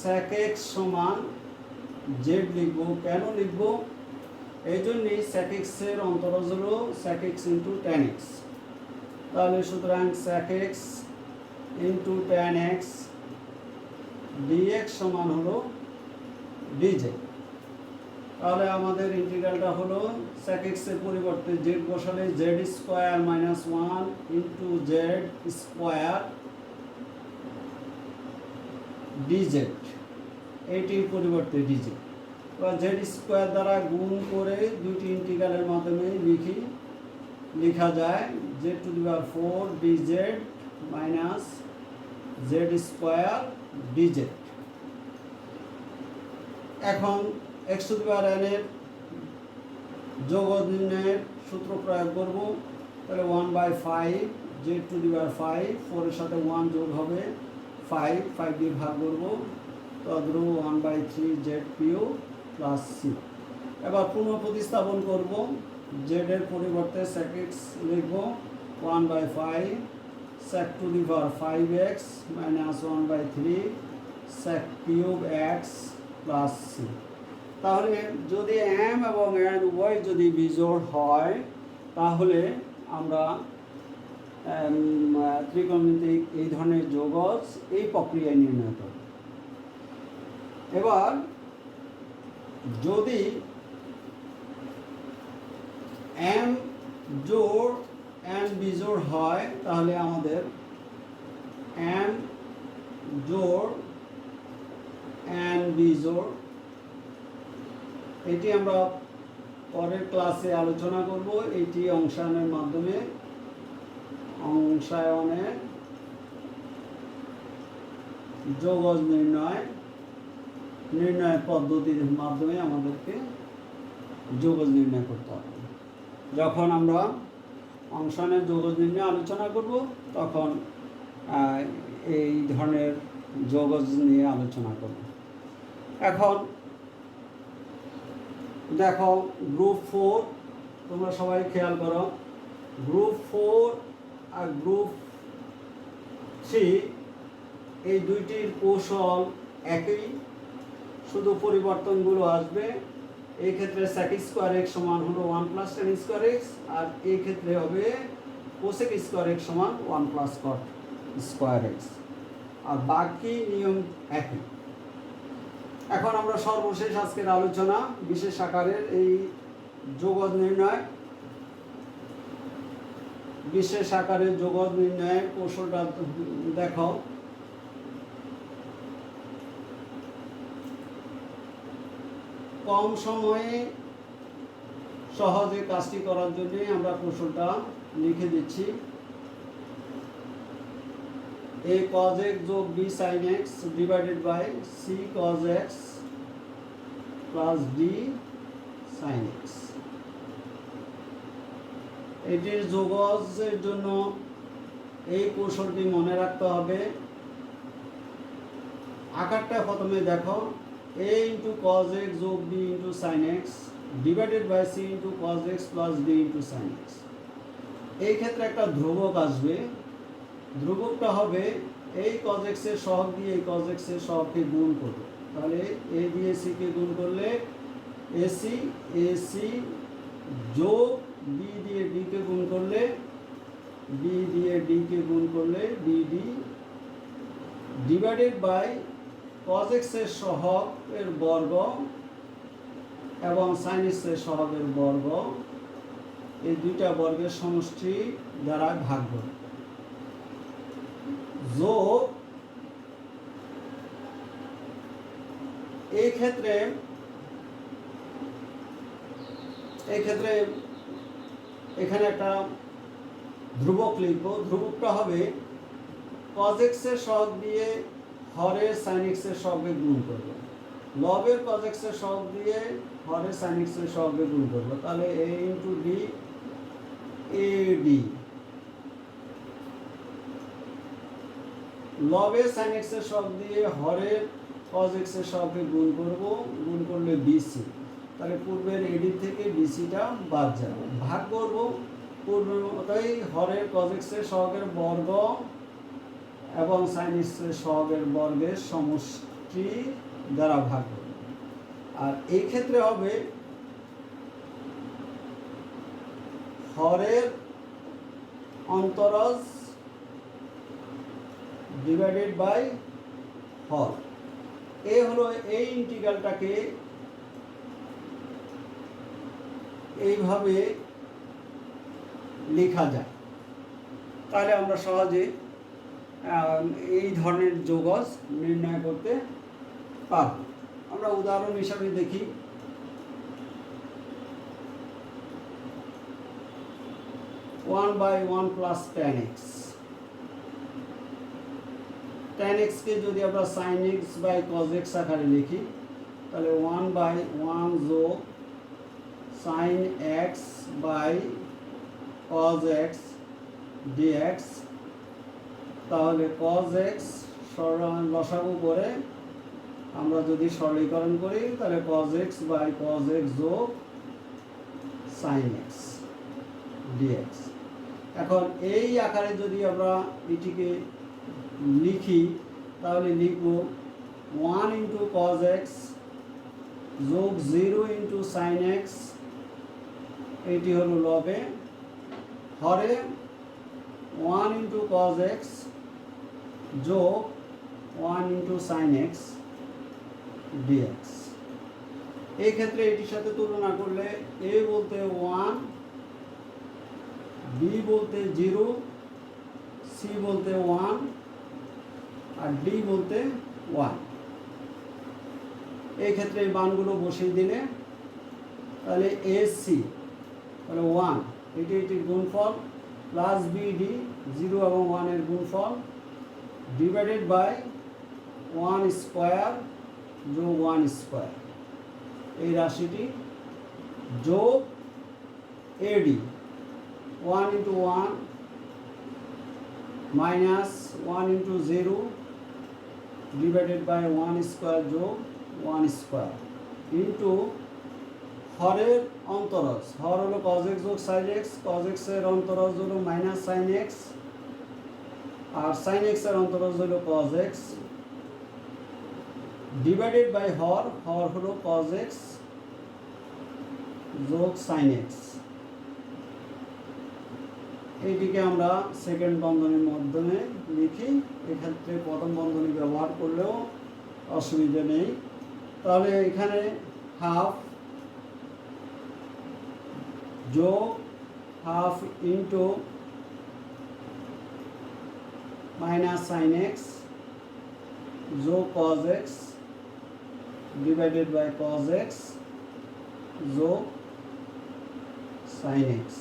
sec x সমান z লিখব। কেন লিখব? এই জন্যই sec x এর অন্তরজ হলো sec x into tan x। তাহলে সুতরাং sec x into tan x dx সমান হলো dz। তাহলে আমাদের ইন্টিগ্রালটা হলো sec x এর পরিবর্তে z বসালে z square minus 1 into z square dz, এইটির পরিবর্তে dz। এবার z স্কয়ার দ্বারা গুণ করে দুইটি ইন্টিগ্রালের মাধ্যমে লেখা যায় z to the power 4 dz minus z square dz। এখন x two the power n এর যোগজ নির্ণয়ের সূত্র প্রয়োগ করব। তাহলে 1/5 z টু দি পাওয়ার 5, 4 এর সাথে 1 যোগ হবে 5 দিয়ে ভাগ করব, তদ্রু 1/3 z কিউ প্লাস c। এবার পুনঃ প্রতিস্থাপন করব, z এর পরিবর্তে sec x লিখব 1/5 sec two the power 5x minus 1/3 sec cube x plus c। তাহলে যদি m এবং n উভয় যদি বিজোড় হয়, তাহলে আমরা ত্রিকোণমিতিক এই ধরনের যোগজ এই প্রক্রিয়ায় নির্ণয় করব। এবার যদি m জোড় n বিজোড় হয়, তাহলে আমাদের m জোড় n বিজোড়, এটি আমরা পরের ক্লাসে আলোচনা করব। এটি অংশায়নের মাধ্যমে, অংশায়নের যোগজ নির্ণয় পদ্ধতির মাধ্যমে আমাদেরকে যোগজ নির্ণয় করতে হবে। যখন আমরা অংশায়নের যোগজ নির্ণয় আলোচনা করব, তখন এই ধরনের যোগজ নিয়ে আলোচনা করব। এখন দেখো গ্রুপ 4, তোমরা সবাই খেয়াল করো, গ্রুপ 4 আর গ্রুপ 3 এই দুইটির কৌশল একই, শুধু পরিবর্তনগুলো আসবে। এই ক্ষেত্রে sec স্কয়ার x সমান হলো 1 প্লাস tan স্কয়ার x, আর এই ক্ষেত্রে হবে cosec স্কয়ার x সমান 1 প্লাস cot স্কয়ার x। আর বাকি নিয়ম একই। এখন আমরা সর্বশেষ আজকের আলোচনা বিশেষ আকারের এই যোগজ নির্ণয়, বিশেষ আকারের যোগজ নির্ণয়ের কৌশলটা দেখো। কম সময়ে সহজে কাজটি করার জন্য আমরা কৌশলটা লিখে দিচ্ছি। a cos x যোগ b sin x divided by c cos x plus d sin x। এটির যোগজের জন্য এই কৌশলটি মনে রাখতে হবে। আকারটা প্রথমে দেখো, a ইন্টু cos x যোগ b into sin x divided by c into cos x plus d into sin x। এই ক্ষেত্রে একটা ধ্রুবক আসবে। ধ্রুবকটা হবে এই cos x এর সহগ দিয়ে এই cos x এর সহগকে গুণ করবে। তাহলে a দিয়ে c কে গুণ করলে ac যোগ b দিয়ে d কে গুণ করলে b দিয়ে d কে গুণ করলে bd divided by cos x এর সহগ এর বর্গ এবং sin x এর সহগের বর্গ, এই দুইটা বর্গের সমষ্টি দ্বারা ভাগ যোগ। এই ক্ষেত্রে এখানে একটা ধ্রুবক লিখব। ধ্রুবকটা হবে cos x এর সহগ দিয়ে হরের sin x এর সহগে গুণ করব, লবের cos x এর সহগ দিয়ে হরের sin x এর সহগে গুণ করব। তাহলে a ইন্টু d ad, লবের sin x এর সহগ দিয়ে হরের cos x এর সহগে গুণ করব, গুণ করলে bc। তাহলে পূর্বের ad থেকে bcটা বাদ যাবে, ভাগ করব পূর্বের মতোই হরের cos x এর সহগের বর্গ এবং sin x এর সহগের বর্গের সমষ্টি দ্বারা ভাগ করব। আর এই ক্ষেত্রে হবে হরের অন্তরজ ডিভাইডেড বাই হর। এই হলো এই ইন্টিগ্রালটাকে এইভাবে লেখা যায়। তাহলে আমরা সহজে এই ধরনের যোগজ নির্ণয় করতে পারব। আমরা উদাহরণ হিসাবে দেখি। One by one plus tan x। tan x কে যদি আমরা sin x by cos x আকারে লিখি, তাহলে 1 বাই 1 যোগ sin x by cos x dx। তাহলে cos x লসাগু করে আমরা যদি সরলীকরণ করি, তাহলে cos x by cos x যোগ sin x dx। এখন এই আকারে যদি আমরা এটিকে লিখি, তাহলে লিখব 1 ইন্টু cos x যোগ 0 ইন্টু sin x, এটি হলো লবে, হরে 1 ইন্টু cos x যোগ 1 ইন্টু sin x dx। এই ক্ষেত্রে এটির সাথে তুলনা করলে a বলতে 1, b বলতে 0, c বলতে 1 আর d বলতে 1। এই ক্ষেত্রে এই মানগুলো বসিয়ে দিলে তাহলে ac তাহলে 1, এটির গুণফল প্লাস bd 0 এবং 1 এর গুণফল ডিভাইডেড বাই 1 স্কোয়ার যোগ 1 স্কোয়ার, এই রাশিটি যোগ ad 1 into 1 minus 1 into 0 divided by 1 square যোগ 1 স্কোয়ার ইন্টু হরের অন্তরজ, হর হলো cos x যোগ sin x, cos x এর অন্তরজ হলো মাইনাস sin x আর sin x এর অন্তরজ হলো cos x ডিভাইডেড বাই হর, হর হলো cos x যোগ sin x। এইটিকে আমরা সেকেন্ড বন্ধনীর মাধ্যমে লিখি। এক্ষেত্রে প্রথম বন্ধনী ব্যবহার করলেও অসুবিধা নেই। তাহলে এখানে হাফ যোগ half into minus sine x যোগ cos x divided by cos x যোগ সাইন এক্স।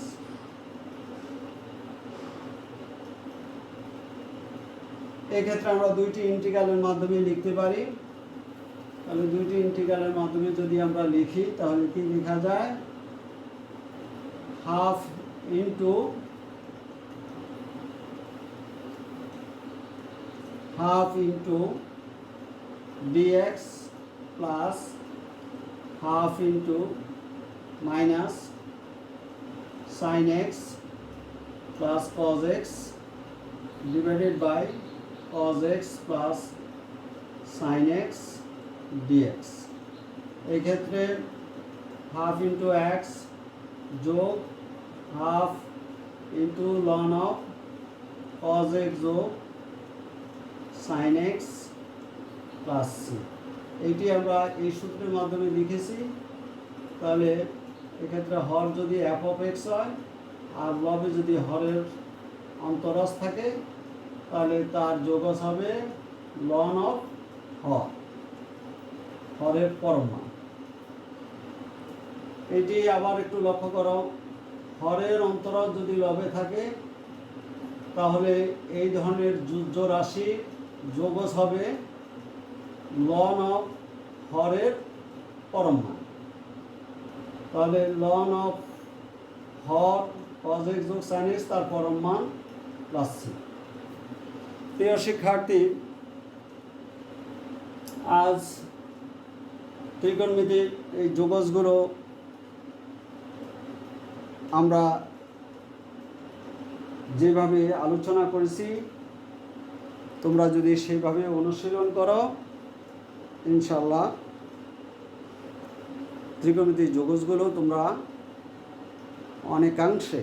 এক্ষেত্রে আমরা দুইটি ইন্টিগ্রালের মাধ্যমে লিখতে পারি। তাহলে দুইটি ইন্টিগ্রালের মাধ্যমে যদি আমরা লিখি তাহলে কি লেখা যায়, হাফ ইন্টু dx প্লাস half into minus sine x plus cos x divided by cos x plus sin x dx। এই ক্ষেত্রে হাফ ইন্টু এক্স যোগ half into ln of cos x যোগ sin x প্লাস c। এইটি আমরা এই সূত্রের মাধ্যমে লিখেছি। তাহলে এক্ষেত্রে হর যদি f of x হয় আর লবে যদি হরের অন্তরজ থাকে তাহলে তার যোগজ হবে লন অফ হরের পরম মান। এটি আবার একটু লক্ষ্য করো, হরের অন্তরজ যদি লবে থাকে তাহলে এই ধরনের যুজ্য রাশি যোগজ হবে লন অফ হরের পরম মান। তাহলে লন অফ হর cos x যোগ sin x তার পরম মান প্লাস c। প্রিয় শিক্ষার্থী, আজ ত্রিকোণমিতির এই যোগজগুলো আমরা যেভাবে আলোচনা করেছি তোমরা যদি সেইভাবে অনুশীলন করো ইনশাআল্লাহ ত্রিকোণমিতির যোগজগুলো তোমরা অনেকাংশে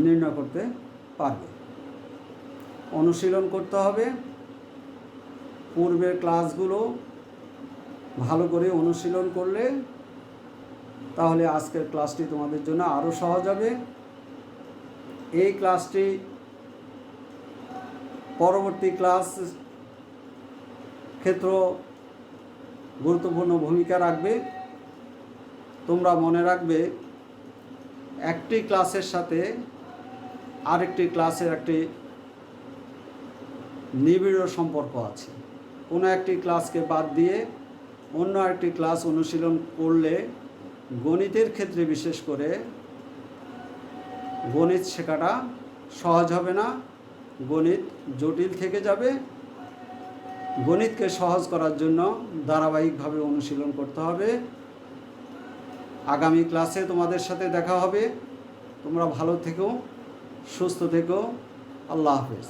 নির্ণয় করতে পারবে। অনুশীলন করতে হবে, পূর্বের ক্লাসগুলো ভালো করে অনুশীলন করলে তাহলে আজকের ক্লাসটি তোমাদের জন্য আরও সহজ হবে। এই ক্লাসটি পরবর্তী ক্লাস ক্ষেত্র গুরুত্বপূর্ণ ভূমিকা রাখবে। তোমরা মনে রাখবে একটি ক্লাসের সাথে আরেকটি ক্লাসের একটি নিবিড় সম্পর্ক আছে। কোনো একটি ক্লাসকে বাদ দিয়ে অন্য একটি ক্লাস অনুশীলন করলে গণিতের ক্ষেত্রে বিশেষ করে গণিত শেখাটা সহজ হবে না, গণিত জটিল থেকে যাবে। গণিতকে সহজ করার জন্য ধারাবাহিকভাবে অনুশীলন করতে হবে। আগামী ক্লাসে তোমাদের সাথে দেখা হবে। তোমরা ভালো থেকো, সুস্থ থেকো। আল্লাহ হাফেজ।